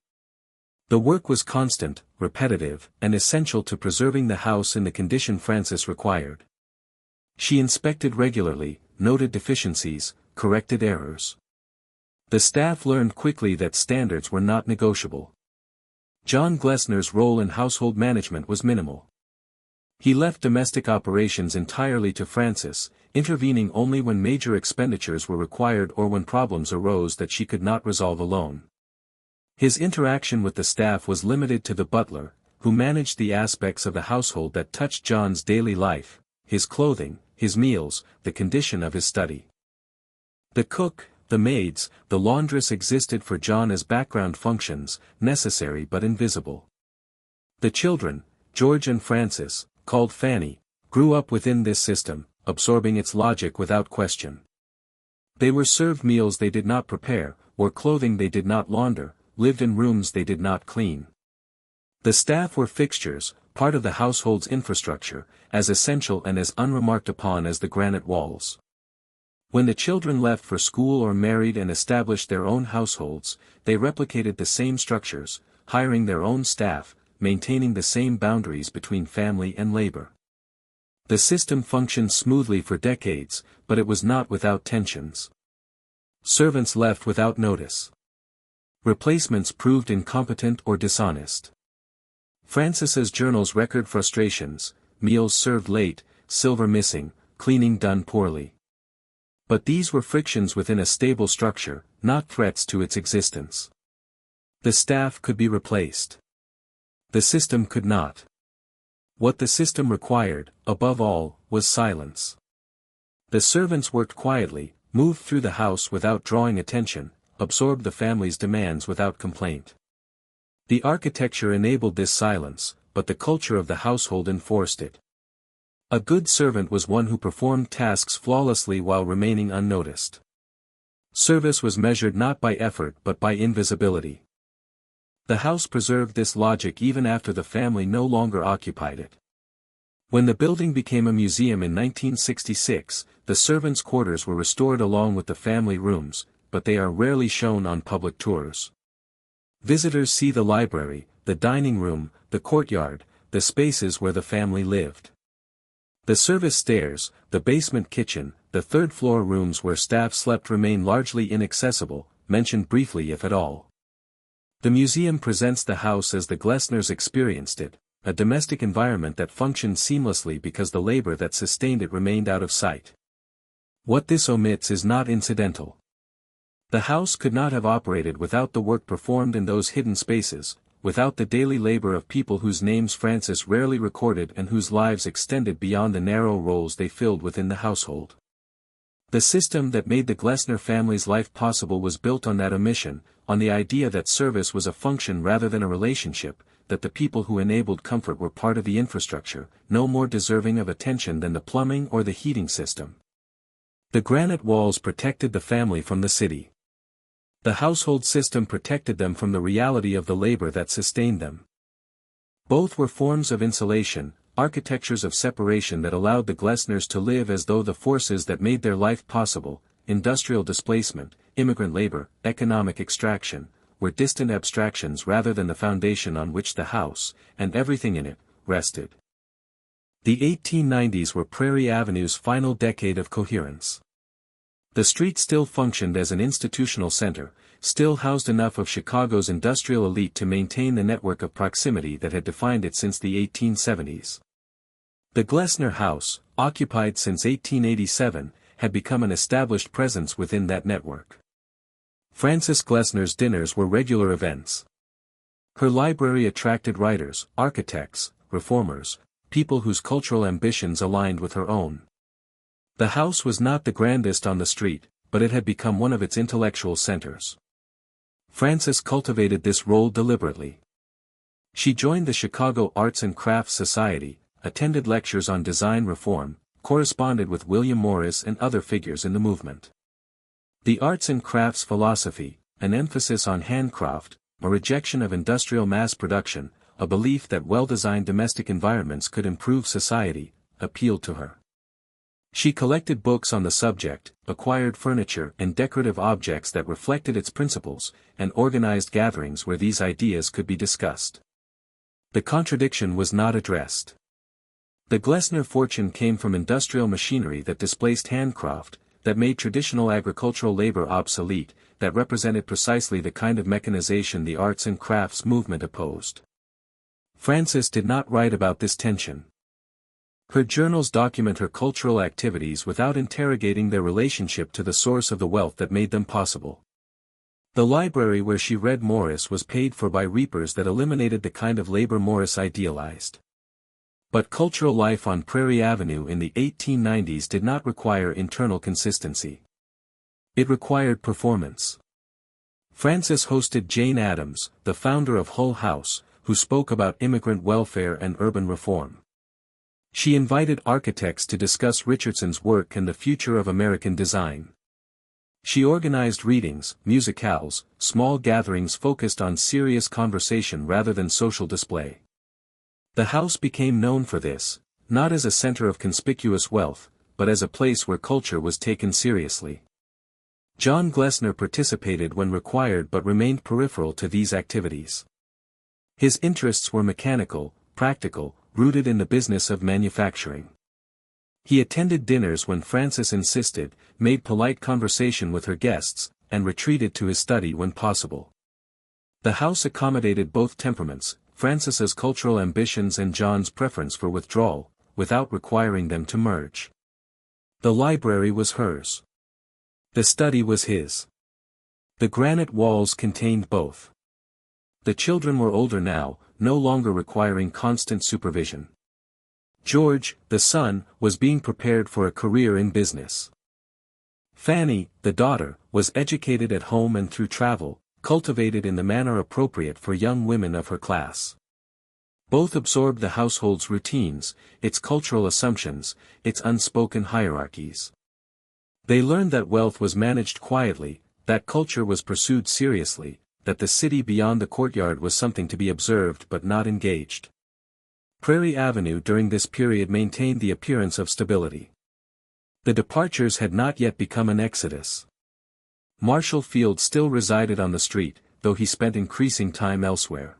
A: The work was constant, repetitive, and essential to preserving the house in the condition Frances required. She inspected regularly, noted deficiencies, corrected errors. The staff learned quickly that standards were not negotiable. John Glessner's role in household management was minimal. He left domestic operations entirely to Frances, intervening only when major expenditures were required or when problems arose that she could not resolve alone. His interaction with the staff was limited to the butler, who managed the aspects of the household that touched John's daily life, his clothing, his meals, the condition of his study. The cook, the maids, the laundress existed for John as background functions, necessary but invisible. The children, George and Frances, called Fanny, grew up within this system, absorbing its logic without question. They were served meals they did not prepare, wore clothing they did not launder, lived in rooms they did not clean. The staff were fixtures, part of the household's infrastructure, as essential and as unremarked upon as the granite walls. When the children left for school or married and established their own households, they replicated the same structures, hiring their own staff, maintaining the same boundaries between family and labor. The system functioned smoothly for decades, but it was not without tensions. Servants left without notice. Replacements proved incompetent or dishonest. Frances's journals record frustrations, meals served late, silver missing, cleaning done poorly. But these were frictions within a stable structure, not threats to its existence. The staff could be replaced. The system could not. What the system required, above all, was silence. The servants worked quietly, moved through the house without drawing attention, absorbed the family's demands without complaint. The architecture enabled this silence, but the culture of the household enforced it. A good servant was one who performed tasks flawlessly while remaining unnoticed. Service was measured not by effort but by invisibility. The house preserved this logic even after the family no longer occupied it. When the building became a museum in 1966, the servants' quarters were restored along with the family rooms, but they are rarely shown on public tours. Visitors see the library, the dining room, the courtyard, the spaces where the family lived. The service stairs, the basement kitchen, the third-floor rooms where staff slept remain largely inaccessible, mentioned briefly if at all. The museum presents the house as the Glessners experienced it, a domestic environment that functioned seamlessly because the labor that sustained it remained out of sight. What this omits is not incidental. The house could not have operated without the work performed in those hidden spaces, without the daily labor of people whose names Francis rarely recorded and whose lives extended beyond the narrow roles they filled within the household. The system that made the Glessner family's life possible was built on that omission, on the idea that service was a function rather than a relationship, that the people who enabled comfort were part of the infrastructure, no more deserving of attention than the plumbing or the heating system. The granite walls protected the family from the city. The household system protected them from the reality of the labor that sustained them. Both were forms of insulation, architectures of separation that allowed the Glessners to live as though the forces that made their life possible, industrial displacement, immigrant labor, economic extraction, were distant abstractions rather than the foundation on which the house, and everything in it, rested. The 1890s were Prairie Avenue's final decade of coherence. The street still functioned as an institutional center, still housed enough of Chicago's industrial elite to maintain the network of proximity that had defined it since the 1870s. The Glessner House, occupied since 1887, had become an established presence within that network. Frances Glessner's dinners were regular events. Her library attracted writers, architects, reformers, people whose cultural ambitions aligned with her own. The house was not the grandest on the street, but it had become one of its intellectual centers. Frances cultivated this role deliberately. She joined the Chicago Arts and Crafts Society, attended lectures on design reform, corresponded with William Morris and other figures in the movement. The arts and crafts philosophy, an emphasis on handcraft, a rejection of industrial mass production, a belief that well-designed domestic environments could improve society, appealed to her. She collected books on the subject, acquired furniture and decorative objects that reflected its principles, and organized gatherings where these ideas could be discussed. The contradiction was not addressed. The Glessner fortune came from industrial machinery that displaced handcraft, that made traditional agricultural labor obsolete, that represented precisely the kind of mechanization the arts and crafts movement opposed. Frances did not write about this tension. Her journals document her cultural activities without interrogating their relationship to the source of the wealth that made them possible. The library where she read Morris was paid for by reapers that eliminated the kind of labor Morris idealized. But cultural life on Prairie Avenue in the 1890s did not require internal consistency. It required performance. Frances hosted Jane Addams, the founder of Hull House, who spoke about immigrant welfare and urban reform. She invited architects to discuss Richardson's work and the future of American design. She organized readings, musicales, small gatherings focused on serious conversation rather than social display. The house became known for this, not as a center of conspicuous wealth, but as a place where culture was taken seriously. John Glessner participated when required but remained peripheral to these activities. His interests were mechanical, practical, rooted in the business of manufacturing. He attended dinners when Frances insisted, made polite conversation with her guests, and retreated to his study when possible. The house accommodated both temperaments, Frances's cultural ambitions and John's preference for withdrawal, without requiring them to merge. The library was hers. The study was his. The granite walls contained both. The children were older now, no longer requiring constant supervision. George, the son, was being prepared for a career in business. Fanny, the daughter, was educated at home and through travel, cultivated in the manner appropriate for young women of her class. Both absorbed the household's routines, its cultural assumptions, its unspoken hierarchies. They learned that wealth was managed quietly, that culture was pursued seriously, that the city beyond the courtyard was something to be observed but not engaged. Prairie Avenue during this period maintained the appearance of stability. The departures had not yet become an exodus. Marshall Field still resided on the street, though he spent increasing time elsewhere.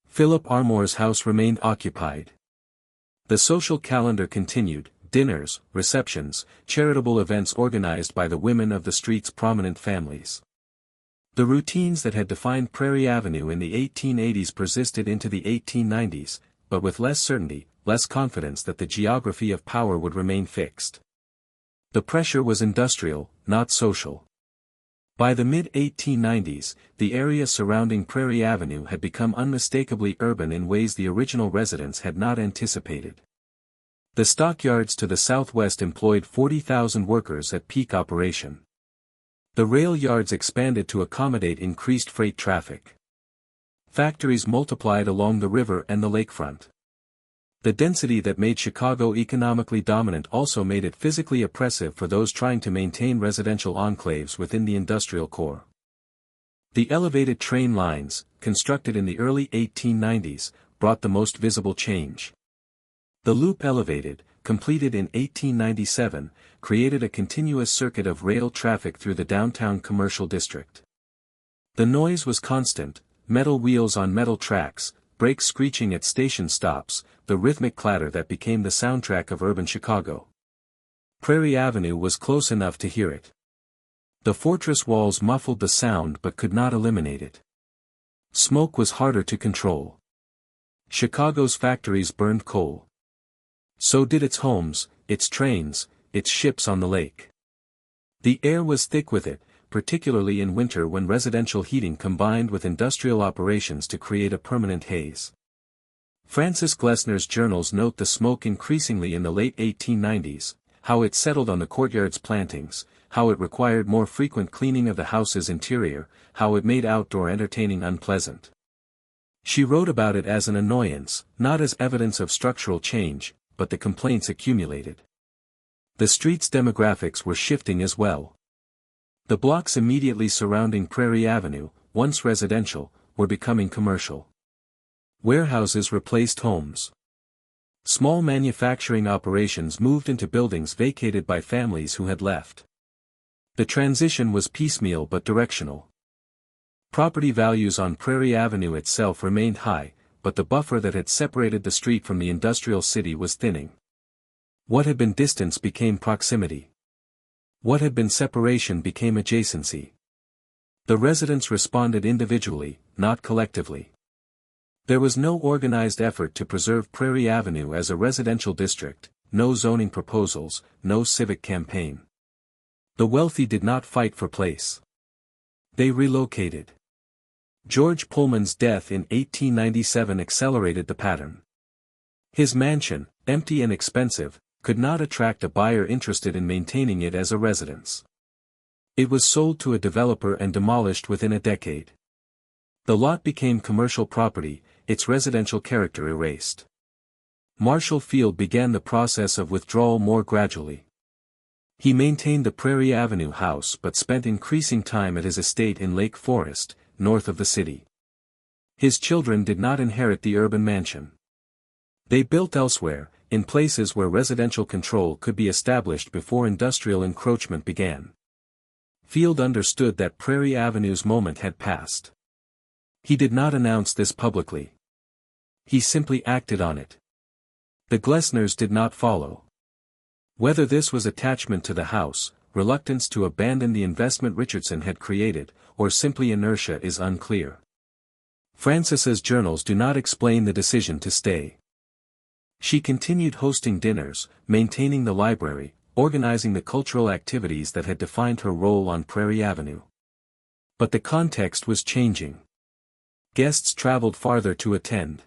A: Philip Armour's house remained occupied. The social calendar continued, dinners, receptions, charitable events organized by the women of the street's prominent families. The routines that had defined Prairie Avenue in the 1880s persisted into the 1890s, but with less certainty, less confidence that the geography of power would remain fixed. The pressure was industrial, not social. By the mid-1890s, the area surrounding Prairie Avenue had become unmistakably urban in ways the original residents had not anticipated. The stockyards to the southwest employed 40,000 workers at peak operation. The rail yards expanded to accommodate increased freight traffic. Factories multiplied along the river and the lakefront. The density that made Chicago economically dominant also made it physically oppressive for those trying to maintain residential enclaves within the industrial core. The elevated train lines, constructed in the early 1890s, brought the most visible change. The loop elevated, completed in 1897, created a continuous circuit of rail traffic through the downtown commercial district. The noise was constant, metal wheels on metal tracks, brakes screeching at station stops, the rhythmic clatter that became the soundtrack of urban Chicago. Prairie Avenue was close enough to hear it. The fortress walls muffled the sound but could not eliminate it. Smoke was harder to control. Chicago's factories burned coal. So did its homes, its trains, its ships on the lake. The air was thick with it, particularly in winter when residential heating combined with industrial operations to create a permanent haze. Francis Glessner's journals note the smoke increasingly in the late 1890s, how it settled on the courtyard's plantings, how it required more frequent cleaning of the house's interior, how it made outdoor entertaining unpleasant. She wrote about it as an annoyance, not as evidence of structural change, but the complaints accumulated. The street's demographics were shifting as well. The blocks immediately surrounding Prairie Avenue, once residential, were becoming commercial. Warehouses replaced homes. Small manufacturing operations moved into buildings vacated by families who had left. The transition was piecemeal but directional. Property values on Prairie Avenue itself remained high, but the buffer that had separated the street from the industrial city was thinning. What had been distance became proximity. What had been separation became adjacency. The residents responded individually, not collectively. There was no organized effort to preserve Prairie Avenue as a residential district, no zoning proposals, no civic campaign. The wealthy did not fight for place. They relocated. George Pullman's death in 1897 accelerated the pattern. His mansion, empty and expensive, could not attract a buyer interested in maintaining it as a residence. It was sold to a developer and demolished within a decade. The lot became commercial property, its residential character erased. Marshall Field began the process of withdrawal more gradually. He maintained the Prairie Avenue house but spent increasing time at his estate in Lake Forest, north of the city. His children did not inherit the urban mansion. They built elsewhere, in places where residential control could be established before industrial encroachment began. Field understood that Prairie Avenue's moment had passed. He did not announce this publicly. He simply acted on it. The Glessners did not follow. Whether this was attachment to the house, reluctance to abandon the investment Richardson had created, or simply inertia is unclear. Francis's journals do not explain the decision to stay. She continued hosting dinners, maintaining the library, organizing the cultural activities that had defined her role on Prairie Avenue. But the context was changing. Guests traveled farther to attend.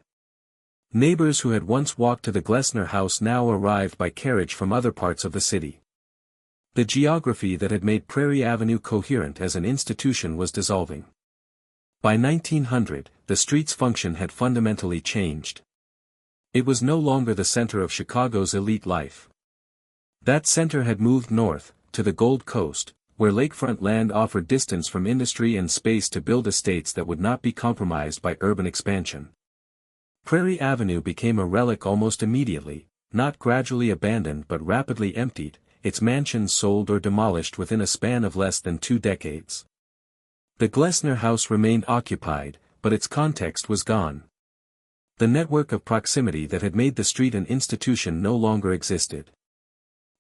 A: Neighbors who had once walked to the Glessner House now arrived by carriage from other parts of the city. The geography that had made Prairie Avenue coherent as an institution was dissolving. By 1900, the street's function had fundamentally changed. It was no longer the center of Chicago's elite life. That center had moved north, to the Gold Coast, where lakefront land offered distance from industry and space to build estates that would not be compromised by urban expansion. Prairie Avenue became a relic almost immediately, not gradually abandoned but rapidly emptied, its mansions sold or demolished within a span of less than 2 decades. The Glessner House remained occupied, but its context was gone. The network of proximity that had made the street an institution no longer existed.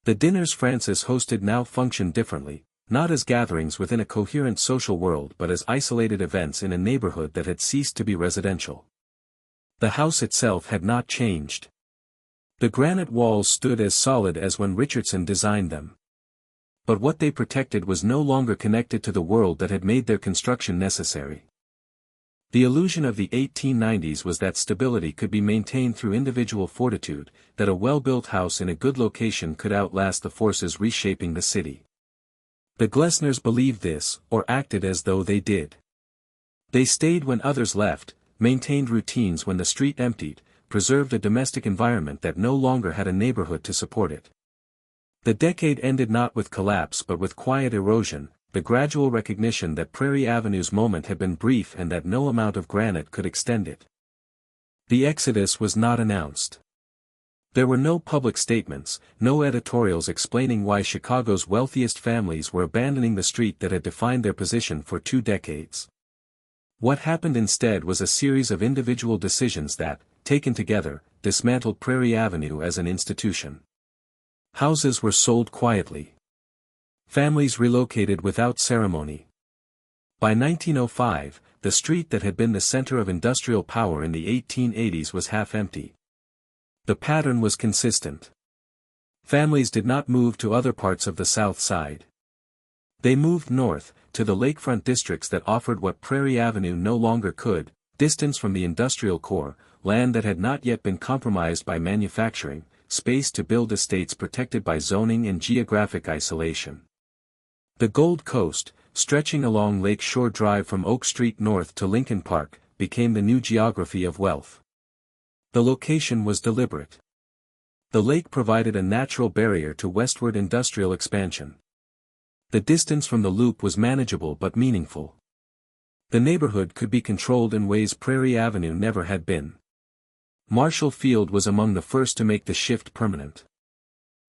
A: The dinners Francis hosted now functioned differently, not as gatherings within a coherent social world but as isolated events in a neighborhood that had ceased to be residential. The house itself had not changed. The granite walls stood as solid as when Richardson designed them. But what they protected was no longer connected to the world that had made their construction necessary. The illusion of the 1890s was that stability could be maintained through individual fortitude, that a well-built house in a good location could outlast the forces reshaping the city. The Glessners believed this, or acted as though they did. They stayed when others left, maintained routines when the street emptied, preserved a domestic environment that no longer had a neighborhood to support it. The decade ended not with collapse but with quiet erosion, the gradual recognition that Prairie Avenue's moment had been brief and that no amount of granite could extend it. The exodus was not announced. There were no public statements, no editorials explaining why Chicago's wealthiest families were abandoning the street that had defined their position for 2 decades. What happened instead was a series of individual decisions that, taken together, dismantled Prairie Avenue as an institution. Houses were sold quietly. Families relocated without ceremony. By 1905, the street that had been the center of industrial power in the 1880s was half empty. The pattern was consistent. Families did not move to other parts of the South Side. They moved north, to the lakefront districts that offered what Prairie Avenue no longer could, distance from the industrial core, land that had not yet been compromised by manufacturing, space to build estates protected by zoning and geographic isolation. The Gold Coast, stretching along Lake Shore Drive from Oak Street north to Lincoln Park, became the new geography of wealth. The location was deliberate. The lake provided a natural barrier to westward industrial expansion. The distance from the loop was manageable but meaningful. The neighborhood could be controlled in ways Prairie Avenue never had been. Marshall Field was among the first to make the shift permanent.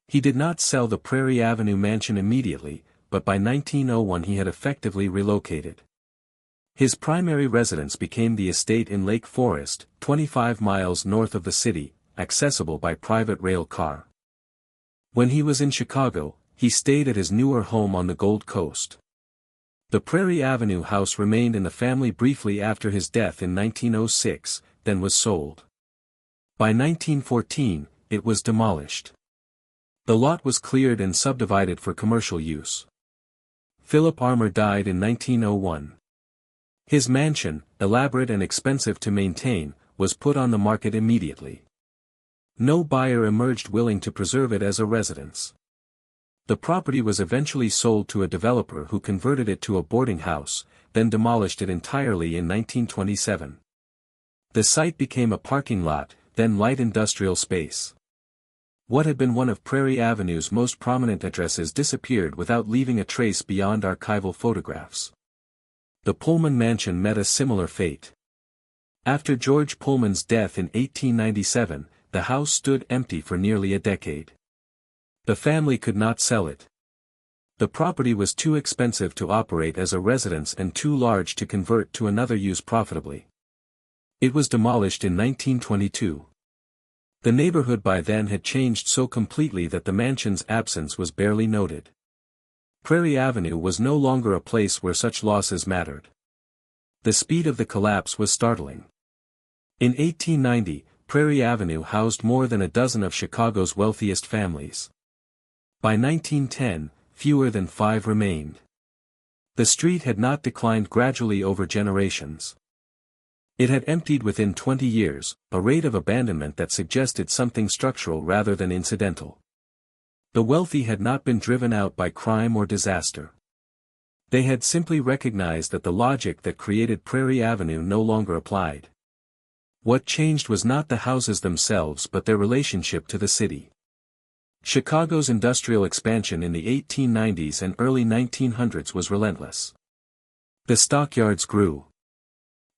A: He did not sell the Prairie Avenue mansion immediately, but by 1901 he had effectively relocated. His primary residence became the estate in Lake Forest, 25 miles north of the city, accessible by private rail car. When he was in Chicago, he stayed at his newer home on the Gold Coast. The Prairie Avenue house remained in the family briefly after his death in 1906, then was sold. By 1914, it was demolished. The lot was cleared and subdivided for commercial use. Philip Armour died in 1901. His mansion, elaborate and expensive to maintain, was put on the market immediately. No buyer emerged willing to preserve it as a residence. The property was eventually sold to a developer who converted it to a boarding house, then demolished it entirely in 1927. The site became a parking lot, then light industrial space. What had been one of Prairie Avenue's most prominent addresses disappeared without leaving a trace beyond archival photographs. The Pullman Mansion met a similar fate. After George Pullman's death in 1897, the house stood empty for nearly a decade. The family could not sell it. The property was too expensive to operate as a residence and too large to convert to another use profitably. It was demolished in 1922. The neighborhood by then had changed so completely that the mansion's absence was barely noted. Prairie Avenue was no longer a place where such losses mattered. The speed of the collapse was startling. In 1890, Prairie Avenue housed more than a dozen of Chicago's wealthiest families. By 1910, fewer than 5 remained. The street had not declined gradually over generations. It had emptied within 20 years, a rate of abandonment that suggested something structural rather than incidental. The wealthy had not been driven out by crime or disaster. They had simply recognized that the logic that created Prairie Avenue no longer applied. What changed was not the houses themselves but their relationship to the city. Chicago's industrial expansion in the 1890s and early 1900s was relentless. The stockyards grew.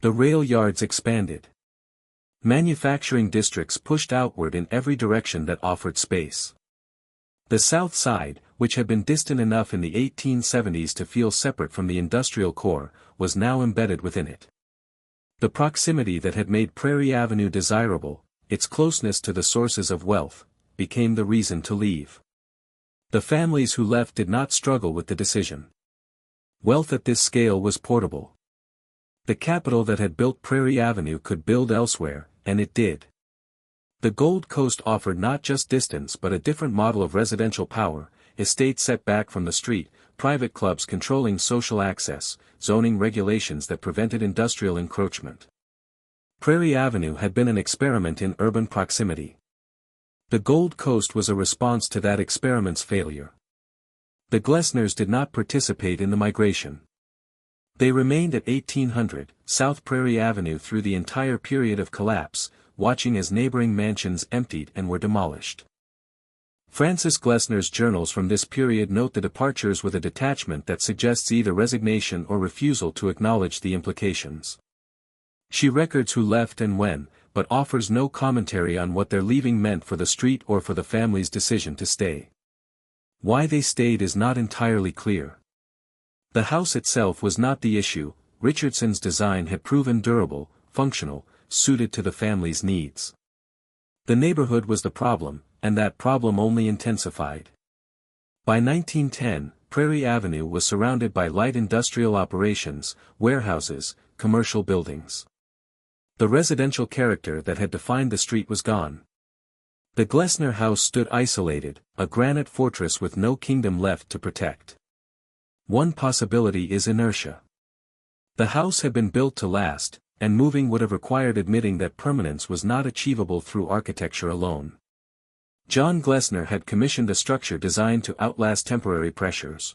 A: The rail yards expanded. Manufacturing districts pushed outward in every direction that offered space. The South Side, which had been distant enough in the 1870s to feel separate from the industrial core, was now embedded within it. The proximity that had made Prairie Avenue desirable, its closeness to the sources of wealth, became the reason to leave. The families who left did not struggle with the decision. Wealth at this scale was portable. The capital that had built Prairie Avenue could build elsewhere, and it did. The Gold Coast offered not just distance but a different model of residential power, estates set back from the street, private clubs controlling social access, zoning regulations that prevented industrial encroachment. Prairie Avenue had been an experiment in urban proximity. The Gold Coast was a response to that experiment's failure. The Glessners did not participate in the migration. They remained at 1800 South Prairie Avenue through the entire period of collapse, watching as neighboring mansions emptied and were demolished. Frances Glessner's journals from this period note the departures with a detachment that suggests either resignation or refusal to acknowledge the implications. She records who left and when, but offers no commentary on what their leaving meant for the street or for the family's decision to stay. Why they stayed is not entirely clear. The house itself was not the issue. Richardson's design had proven durable, functional, suited to the family's needs. The neighborhood was the problem, and that problem only intensified. By 1910, Prairie Avenue was surrounded by light industrial operations, warehouses, commercial buildings. The residential character that had defined the street was gone. The Glessner House stood isolated, a granite fortress with no kingdom left to protect. One possibility is inertia. The house had been built to last, and moving would have required admitting that permanence was not achievable through architecture alone. John Glessner had commissioned a structure designed to outlast temporary pressures.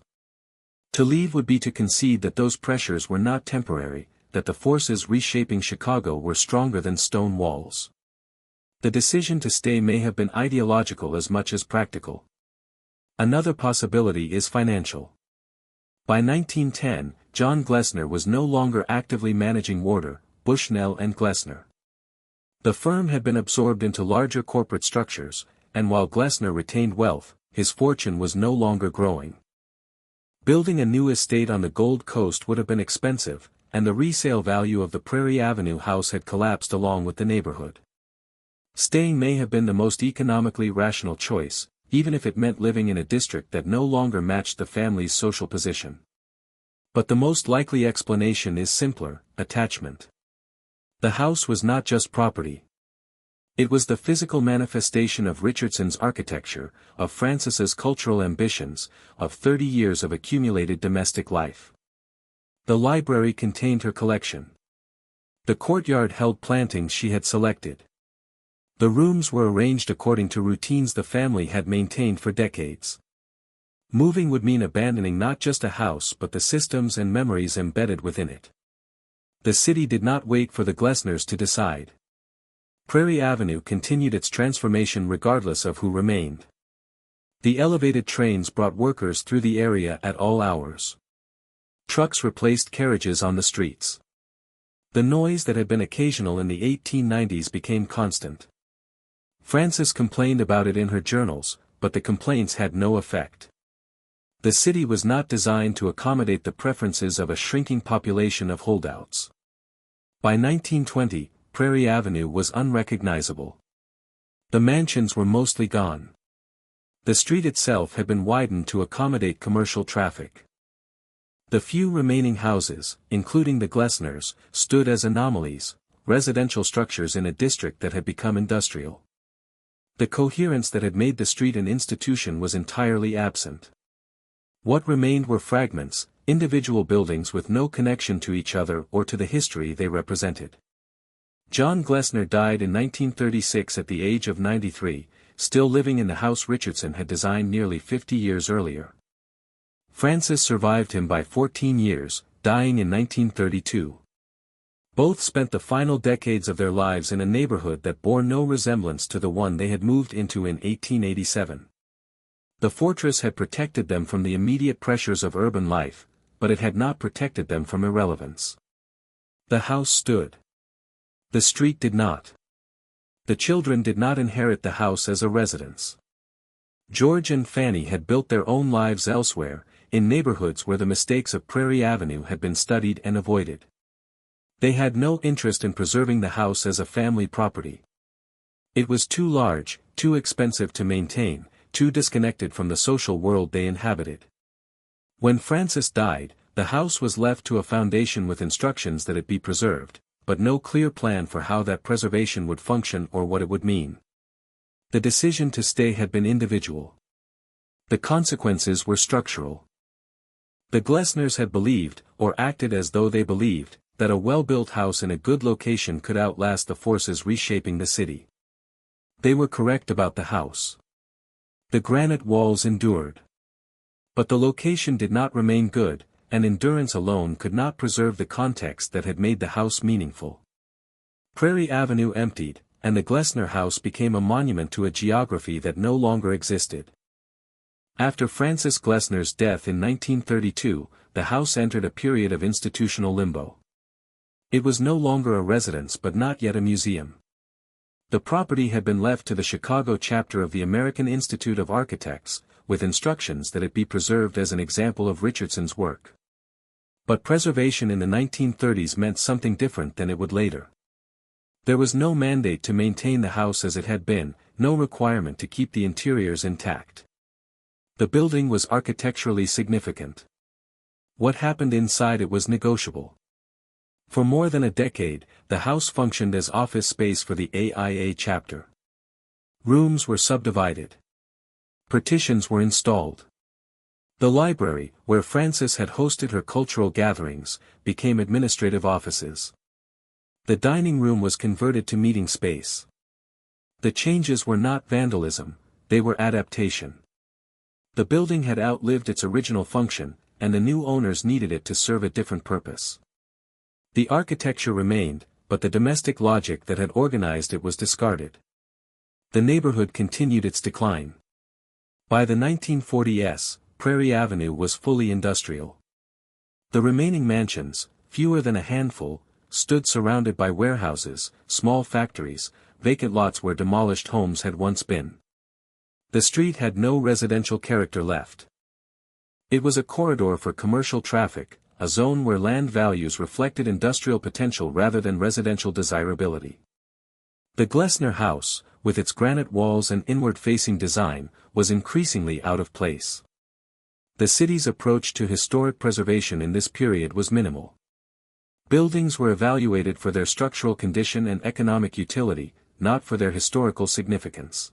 A: To leave would be to concede that those pressures were not temporary, that the forces reshaping Chicago were stronger than stone walls. The decision to stay may have been ideological as much as practical. Another possibility is financial. By 1910, John Glessner was no longer actively managing Warder, Bushnell and Glessner. The firm had been absorbed into larger corporate structures, and while Glessner retained wealth, his fortune was no longer growing. Building a new estate on the Gold Coast would have been expensive, and the resale value of the Prairie Avenue house had collapsed along with the neighborhood. Staying may have been the most economically rational choice, even if it meant living in a district that no longer matched the family's social position. But the most likely explanation is simpler: attachment. The house was not just property. It was the physical manifestation of Richardson's architecture, of Frances's cultural ambitions, of 30 years of accumulated domestic life. The library contained her collection. The courtyard held plantings she had selected. The rooms were arranged according to routines the family had maintained for decades. Moving would mean abandoning not just a house but the systems and memories embedded within it. The city did not wait for the Glessners to decide. Prairie Avenue continued its transformation regardless of who remained. The elevated trains brought workers through the area at all hours. Trucks replaced carriages on the streets. The noise that had been occasional in the 1890s became constant. Frances complained about it in her journals, but the complaints had no effect. The city was not designed to accommodate the preferences of a shrinking population of holdouts. By 1920, Prairie Avenue was unrecognizable. The mansions were mostly gone. The street itself had been widened to accommodate commercial traffic. The few remaining houses, including the Glessners, stood as anomalies, residential structures in a district that had become industrial. The coherence that had made the street an institution was entirely absent. What remained were fragments, individual buildings with no connection to each other or to the history they represented. John Glessner died in 1936 at the age of 93, still living in the house Richardson had designed nearly 50 years earlier. Francis survived him by 14 years, dying in 1932. Both spent the final decades of their lives in a neighborhood that bore no resemblance to the one they had moved into in 1887. The fortress had protected them from the immediate pressures of urban life, but it had not protected them from irrelevance. The house stood. The street did not. The children did not inherit the house as a residence. George and Fanny had built their own lives elsewhere, in neighborhoods where the mistakes of Prairie Avenue had been studied and avoided. They had no interest in preserving the house as a family property. It was too large, too expensive to maintain, too disconnected from the social world they inhabited. When Francis died, the house was left to a foundation with instructions that it be preserved, but no clear plan for how that preservation would function or what it would mean. The decision to stay had been individual. The consequences were structural. The Glessners had believed, or acted as though they believed, that a well-built house in a good location could outlast the forces reshaping the city. They were correct about the house. The granite walls endured. But the location did not remain good, and endurance alone could not preserve the context that had made the house meaningful. Prairie Avenue emptied, and the Glessner House became a monument to a geography that no longer existed. After Francis Glessner's death in 1932, the house entered a period of institutional limbo. It was no longer a residence but not yet a museum. The property had been left to the Chicago chapter of the American Institute of Architects, with instructions that it be preserved as an example of Richardson's work. But preservation in the 1930s meant something different than it would later. There was no mandate to maintain the house as it had been, no requirement to keep the interiors intact. The building was architecturally significant. What happened inside it was negotiable. For more than a decade, the house functioned as office space for the AIA chapter. Rooms were subdivided. Partitions were installed. The library, where Frances had hosted her cultural gatherings, became administrative offices. The dining room was converted to meeting space. The changes were not vandalism, they were adaptation. The building had outlived its original function, and the new owners needed it to serve a different purpose. The architecture remained, but the domestic logic that had organized it was discarded. The neighborhood continued its decline. By the 1940s, Prairie Avenue was fully industrial. The remaining mansions, fewer than a handful, stood surrounded by warehouses, small factories, vacant lots where demolished homes had once been. The street had no residential character left. It was a corridor for commercial traffic, a zone where land values reflected industrial potential rather than residential desirability. The Glessner House, with its granite walls and inward-facing design, was increasingly out of place. The city's approach to historic preservation in this period was minimal. Buildings were evaluated for their structural condition and economic utility, not for their historical significance.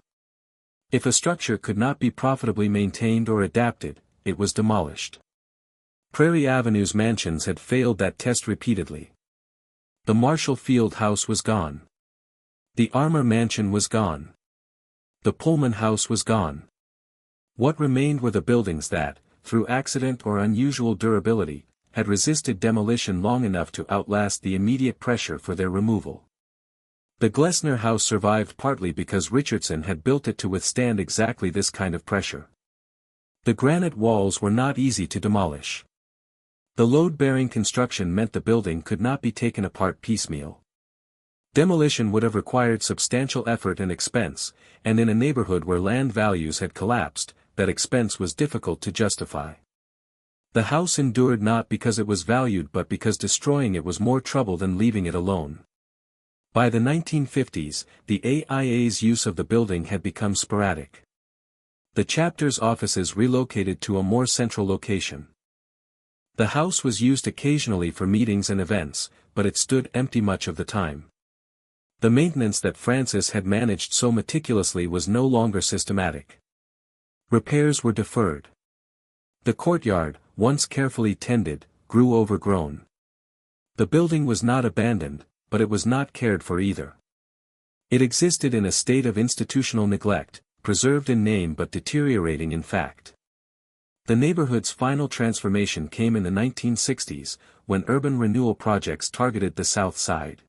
A: If a structure could not be profitably maintained or adapted, it was demolished. Prairie Avenue's mansions had failed that test repeatedly. The Marshall Field House was gone. The Armour Mansion was gone. The Pullman House was gone. What remained were the buildings that, through accident or unusual durability, had resisted demolition long enough to outlast the immediate pressure for their removal. The Glessner House survived partly because Richardson had built it to withstand exactly this kind of pressure. The granite walls were not easy to demolish. The load-bearing construction meant the building could not be taken apart piecemeal. Demolition would have required substantial effort and expense, and in a neighborhood where land values had collapsed, that expense was difficult to justify. The house endured not because it was valued but because destroying it was more trouble than leaving it alone. By the 1950s, the AIA's use of the building had become sporadic. The chapter's offices relocated to a more central location. The house was used occasionally for meetings and events, but it stood empty much of the time. The maintenance that Francis had managed so meticulously was no longer systematic. Repairs were deferred. The courtyard, once carefully tended, grew overgrown. The building was not abandoned, but it was not cared for either. It existed in a state of institutional neglect, preserved in name but deteriorating in fact. The neighborhood's final transformation came in the 1960s, when urban renewal projects targeted the south side.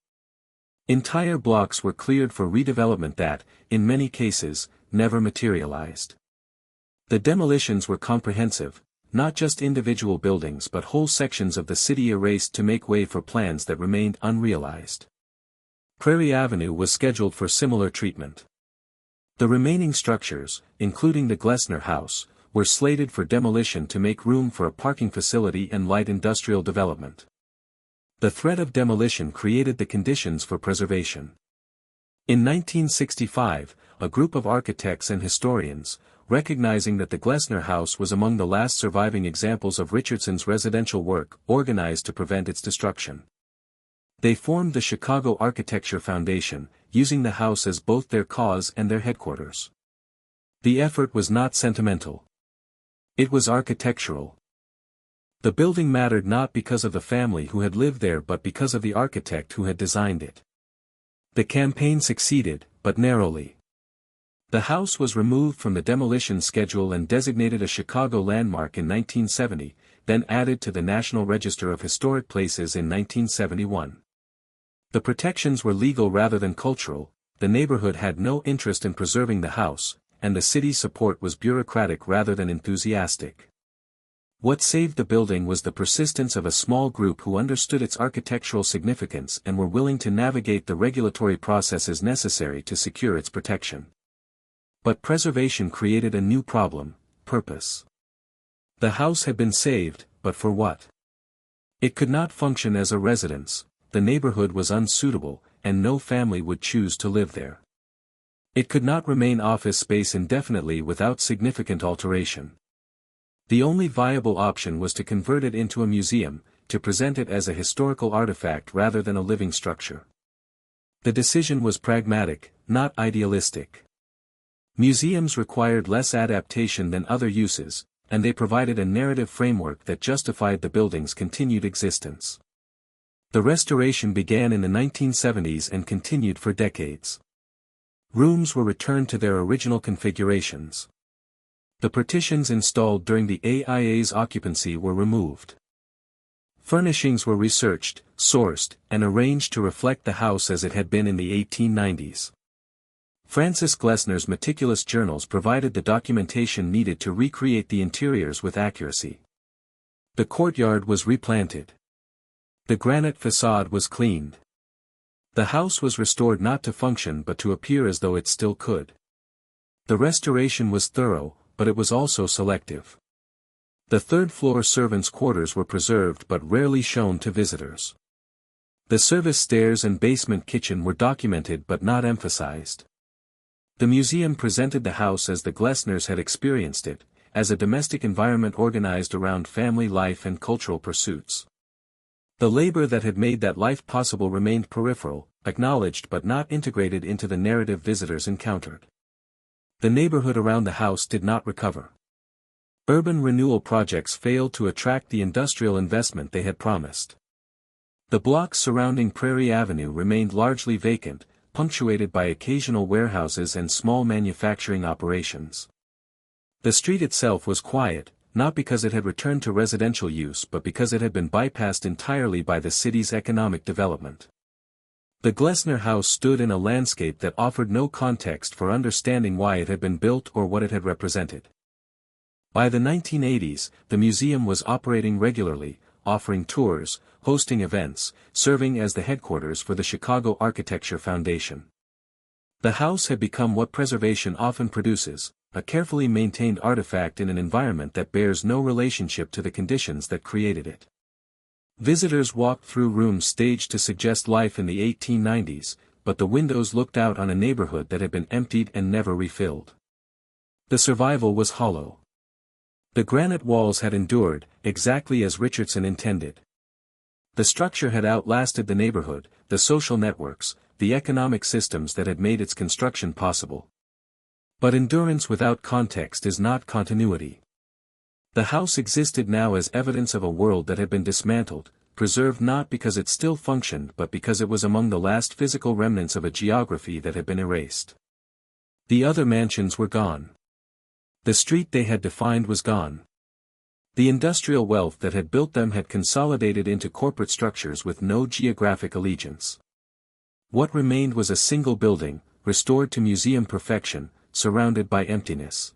A: Entire blocks were cleared for redevelopment that, in many cases, never materialized. The demolitions were comprehensive, not just individual buildings but whole sections of the city erased to make way for plans that remained unrealized. Prairie Avenue was scheduled for similar treatment. The remaining structures, including the Glessner House, were slated for demolition to make room for a parking facility and light industrial development. The threat of demolition created the conditions for preservation. In 1965, a group of architects and historians, recognizing that the Glessner House was among the last surviving examples of Richardson's residential work, organized to prevent its destruction. They formed the Chicago Architecture Foundation, using the house as both their cause and their headquarters. The effort was not sentimental. It was architectural. The building mattered not because of the family who had lived there but because of the architect who had designed it. The campaign succeeded, but narrowly. The house was removed from the demolition schedule and designated a Chicago landmark in 1970, then added to the National Register of Historic Places in 1971. The protections were legal rather than cultural, the neighborhood had no interest in preserving the house, and the city's support was bureaucratic rather than enthusiastic. What saved the building was the persistence of a small group who understood its architectural significance and were willing to navigate the regulatory processes necessary to secure its protection. But preservation created a new problem: purpose. The house had been saved, but for what? It could not function as a residence, the neighborhood was unsuitable, and no family would choose to live there. It could not remain office space indefinitely without significant alteration. The only viable option was to convert it into a museum, to present it as a historical artifact rather than a living structure. The decision was pragmatic, not idealistic. Museums required less adaptation than other uses, and they provided a narrative framework that justified the building's continued existence. The restoration began in the 1970s and continued for decades. Rooms were returned to their original configurations. The partitions installed during the AIA's occupancy were removed. Furnishings were researched, sourced, and arranged to reflect the house as it had been in the 1890s. Francis Glessner's meticulous journals provided the documentation needed to recreate the interiors with accuracy. The courtyard was replanted. The granite facade was cleaned. The house was restored not to function but to appear as though it still could. The restoration was thorough, but it was also selective. The third-floor servants' quarters were preserved but rarely shown to visitors. The service stairs and basement kitchen were documented but not emphasized. The museum presented the house as the Glessners had experienced it, as a domestic environment organized around family life and cultural pursuits. The labor that had made that life possible remained peripheral, acknowledged but not integrated into the narrative visitors encountered. The neighborhood around the house did not recover. Urban renewal projects failed to attract the industrial investment they had promised. The blocks surrounding Prairie Avenue remained largely vacant, punctuated by occasional warehouses and small manufacturing operations. The street itself was quiet, not because it had returned to residential use but because it had been bypassed entirely by the city's economic development. The Glessner House stood in a landscape that offered no context for understanding why it had been built or what it had represented. By the 1980s, the museum was operating regularly, offering tours, hosting events, serving as the headquarters for the Chicago Architecture Foundation. The house had become what preservation often produces, a carefully maintained artifact in an environment that bears no relationship to the conditions that created it. Visitors walked through rooms staged to suggest life in the 1890s, but the windows looked out on a neighborhood that had been emptied and never refilled. The survival was hollow. The granite walls had endured, exactly as Richardson intended. The structure had outlasted the neighborhood, the social networks, the economic systems that had made its construction possible. But endurance without context is not continuity. The house existed now as evidence of a world that had been dismantled, preserved not because it still functioned but because it was among the last physical remnants of a geography that had been erased. The other mansions were gone. The street they had defined was gone. The industrial wealth that had built them had consolidated into corporate structures with no geographic allegiance. What remained was a single building, restored to museum perfection, surrounded by emptiness.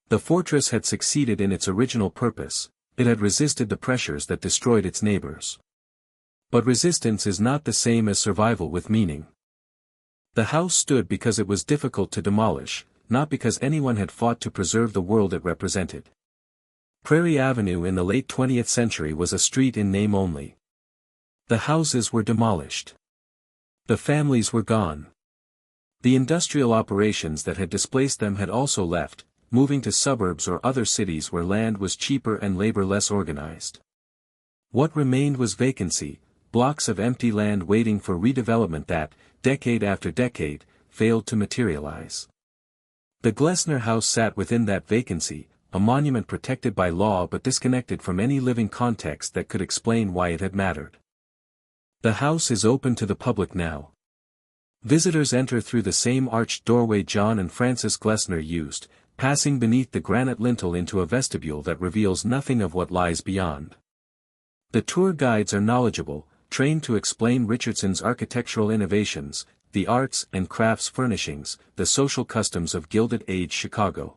A: The fortress had succeeded in its original purpose, it had resisted the pressures that destroyed its neighbors. But resistance is not the same as survival with meaning. The house stood because it was difficult to demolish, not because anyone had fought to preserve the world it represented. Prairie Avenue in the late 20th century was a street in name only. The houses were demolished. The families were gone. The industrial operations that had displaced them had also left, moving to suburbs or other cities where land was cheaper and labor less organized. What remained was vacancy, blocks of empty land waiting for redevelopment that, decade after decade, failed to materialize. The Glessner House sat within that vacancy, a monument protected by law but disconnected from any living context that could explain why it had mattered. The house is open to the public now. Visitors enter through the same arched doorway John and Francis Glessner used, passing beneath the granite lintel into a vestibule that reveals nothing of what lies beyond. The tour guides are knowledgeable, trained to explain Richardson's architectural innovations, the arts and crafts furnishings, the social customs of Gilded Age Chicago.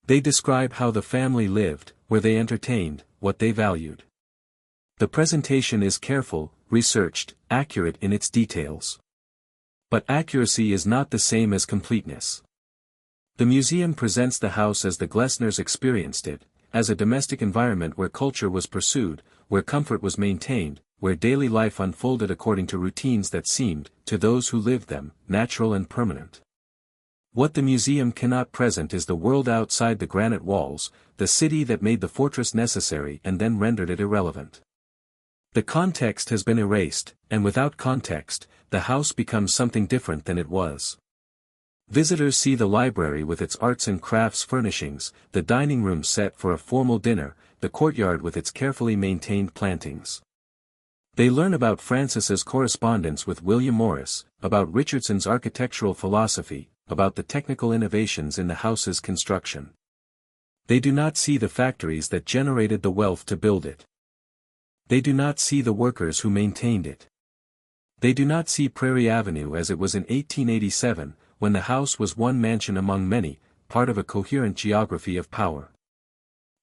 A: They describe how the family lived, where they entertained, what they valued. The presentation is careful, researched, accurate in its details. But accuracy is not the same as completeness. The museum presents the house as the Glessners experienced it, as a domestic environment where culture was pursued, where comfort was maintained, where daily life unfolded according to routines that seemed, to those who lived them, natural and permanent. What the museum cannot present is the world outside the granite walls, the city that made the fortress necessary and then rendered it irrelevant. The context has been erased, and without context, the house becomes something different than it was. Visitors see the library with its arts and crafts furnishings, the dining room set for a formal dinner, the courtyard with its carefully maintained plantings. They learn about Francis's correspondence with William Morris, about Richardson's architectural philosophy, about the technical innovations in the house's construction. They do not see the factories that generated the wealth to build it. They do not see the workers who maintained it. They do not see Prairie Avenue as it was in 1887, when the house was one mansion among many, part of a coherent geography of power.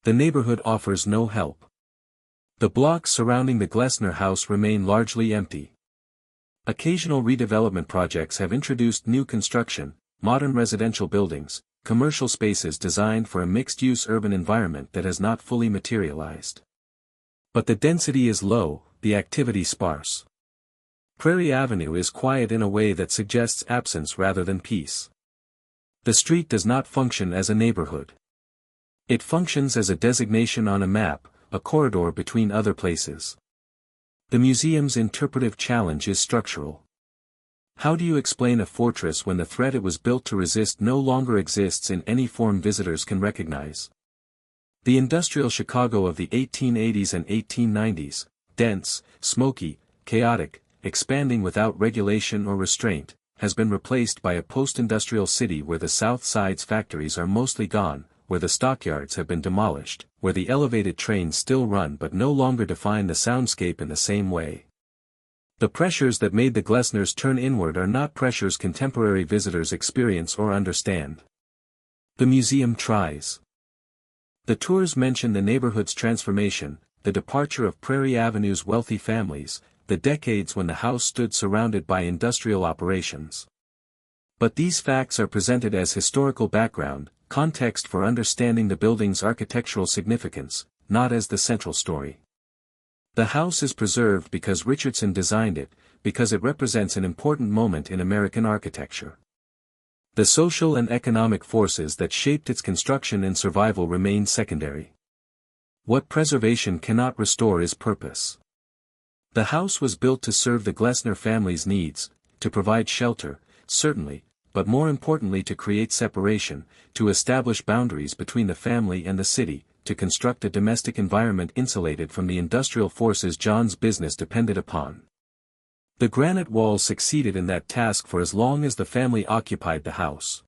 A: The neighborhood offers no help. The blocks surrounding the Glessner House remain largely empty. Occasional redevelopment projects have introduced new construction, modern residential buildings, commercial spaces designed for a mixed-use urban environment that has not fully materialized. But the density is low, the activity sparse. Prairie Avenue is quiet in a way that suggests absence rather than peace. The street does not function as a neighborhood. It functions as a designation on a map, a corridor between other places. The museum's interpretive challenge is structural. How do you explain a fortress when the threat it was built to resist no longer exists in any form visitors can recognize? The industrial Chicago of the 1880s and 1890s, dense, smoky, chaotic, expanding without regulation or restraint, has been replaced by a post-industrial city where the South Side's factories are mostly gone, where the stockyards have been demolished, where the elevated trains still run but no longer define the soundscape in the same way. The pressures that made the Glessners turn inward are not pressures contemporary visitors experience or understand. The museum tries. The tours mention the neighborhood's transformation, the departure of Prairie Avenue's wealthy families, the decades when the house stood surrounded by industrial operations. But these facts are presented as historical background, context for understanding the building's architectural significance, not as the central story. The house is preserved because Richardson designed it, because it represents an important moment in American architecture. The social and economic forces that shaped its construction and survival remain secondary. What preservation cannot restore is purpose. The house was built to serve the Glessner family's needs, to provide shelter, certainly, but more importantly to create separation, to establish boundaries between the family and the city, to construct a domestic environment insulated from the industrial forces John's business depended upon. The granite walls succeeded in that task for as long as the family occupied the house.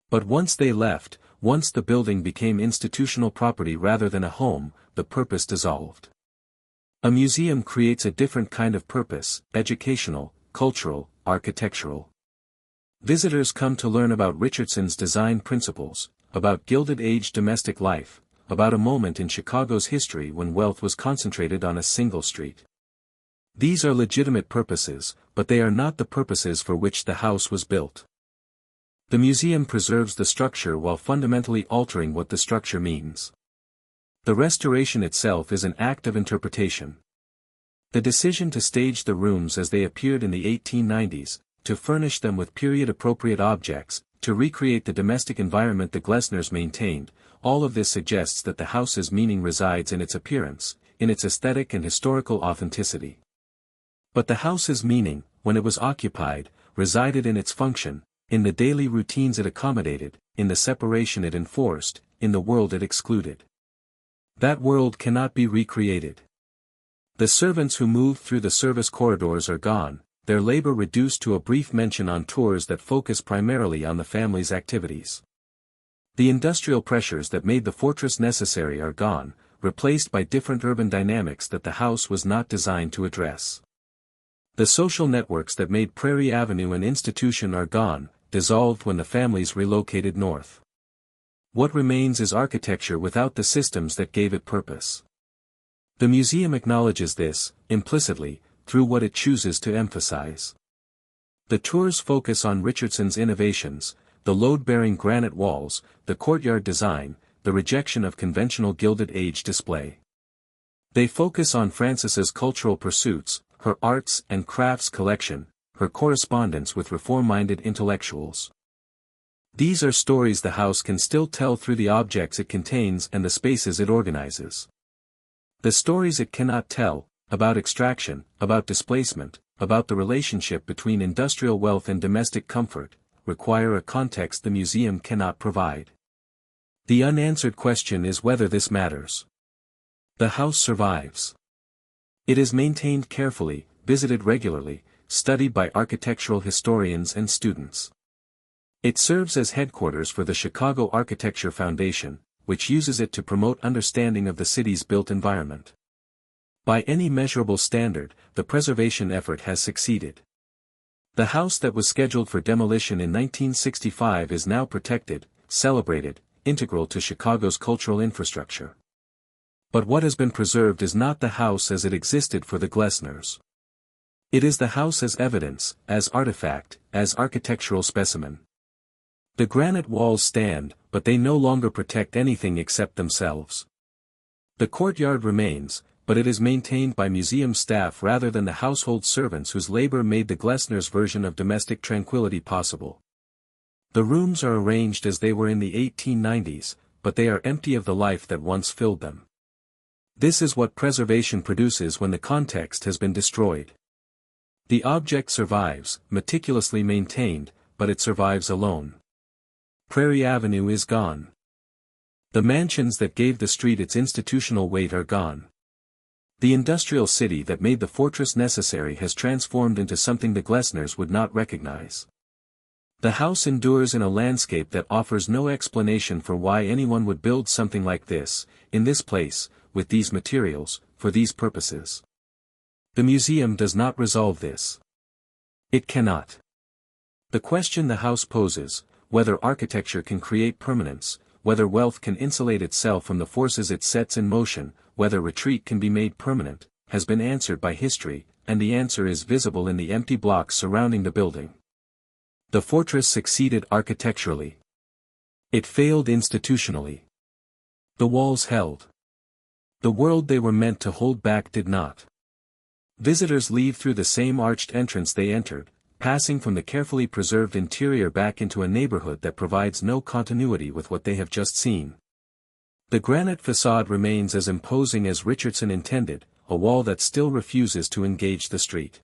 A: But once they left, once the building became institutional property rather than a home, the purpose dissolved. A museum creates a different kind of purpose: educational, cultural, architectural. Visitors come to learn about Richardson's design principles, about Gilded Age domestic life, about a moment in Chicago's history when wealth was concentrated on a single street. These are legitimate purposes, but they are not the purposes for which the house was built. The museum preserves the structure while fundamentally altering what the structure means. The restoration itself is an act of interpretation. The decision to stage the rooms as they appeared in the 1890s, to furnish them with period-appropriate objects, to recreate the domestic environment the Glessners maintained, all of this suggests that the house's meaning resides in its appearance, in its aesthetic and historical authenticity. But the house's meaning, when it was occupied, resided in its function, in the daily routines it accommodated, in the separation it enforced, in the world it excluded. That world cannot be recreated. The servants who moved through the service corridors are gone, their labor reduced to a brief mention on tours that focus primarily on the family's activities. The industrial pressures that made the fortress necessary are gone, replaced by different urban dynamics that the house was not designed to address. The social networks that made Prairie Avenue an institution are gone, dissolved when the families relocated north. What remains is architecture without the systems that gave it purpose. The museum acknowledges this, implicitly, through what it chooses to emphasize. The tours focus on Richardson's innovations, the load-bearing granite walls, the courtyard design, the rejection of conventional Gilded Age display. They focus on Frances's cultural pursuits, her arts and crafts collection, her correspondence with reform-minded intellectuals. These are stories the house can still tell through the objects it contains and the spaces it organizes. The stories it cannot tell, about extraction, about displacement, about the relationship between industrial wealth and domestic comfort, require a context the museum cannot provide. The unanswered question is whether this matters. The house survives. It is maintained carefully, visited regularly, studied by architectural historians and students. It serves as headquarters for the Chicago Architecture Foundation, which uses it to promote understanding of the city's built environment. By any measurable standard, the preservation effort has succeeded. The house that was scheduled for demolition in 1965 is now protected, celebrated, integral to Chicago's cultural infrastructure. But what has been preserved is not the house as it existed for the Glessners. It is the house as evidence, as artifact, as architectural specimen. The granite walls stand, but they no longer protect anything except themselves. The courtyard remains, but it is maintained by museum staff rather than the household servants whose labor made the Glessners' version of domestic tranquility possible. The rooms are arranged as they were in the 1890s, but they are empty of the life that once filled them. This is what preservation produces when the context has been destroyed. The object survives, meticulously maintained, but it survives alone. Prairie Avenue is gone. The mansions that gave the street its institutional weight are gone. The industrial city that made the fortress necessary has transformed into something the Glessners would not recognize. The house endures in a landscape that offers no explanation for why anyone would build something like this, in this place, with these materials, for these purposes. The museum does not resolve this. It cannot. The question the house poses, whether architecture can create permanence, whether wealth can insulate itself from the forces it sets in motion, whether retreat can be made permanent, has been answered by history, and the answer is visible in the empty blocks surrounding the building. The fortress succeeded architecturally. It failed institutionally. The walls held. The world they were meant to hold back did not. Visitors leave through the same arched entrance they entered, passing from the carefully preserved interior back into a neighborhood that provides no continuity with what they have just seen. The granite facade remains as imposing as Richardson intended, a wall that still refuses to engage the street.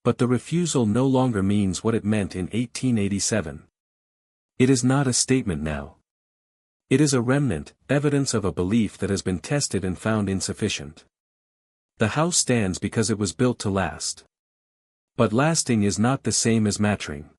A: But the refusal no longer means what it meant in 1887. It is not a statement now. It is a remnant, evidence of a belief that has been tested and found insufficient. The house stands because it was built to last. But lasting is not the same as mattering.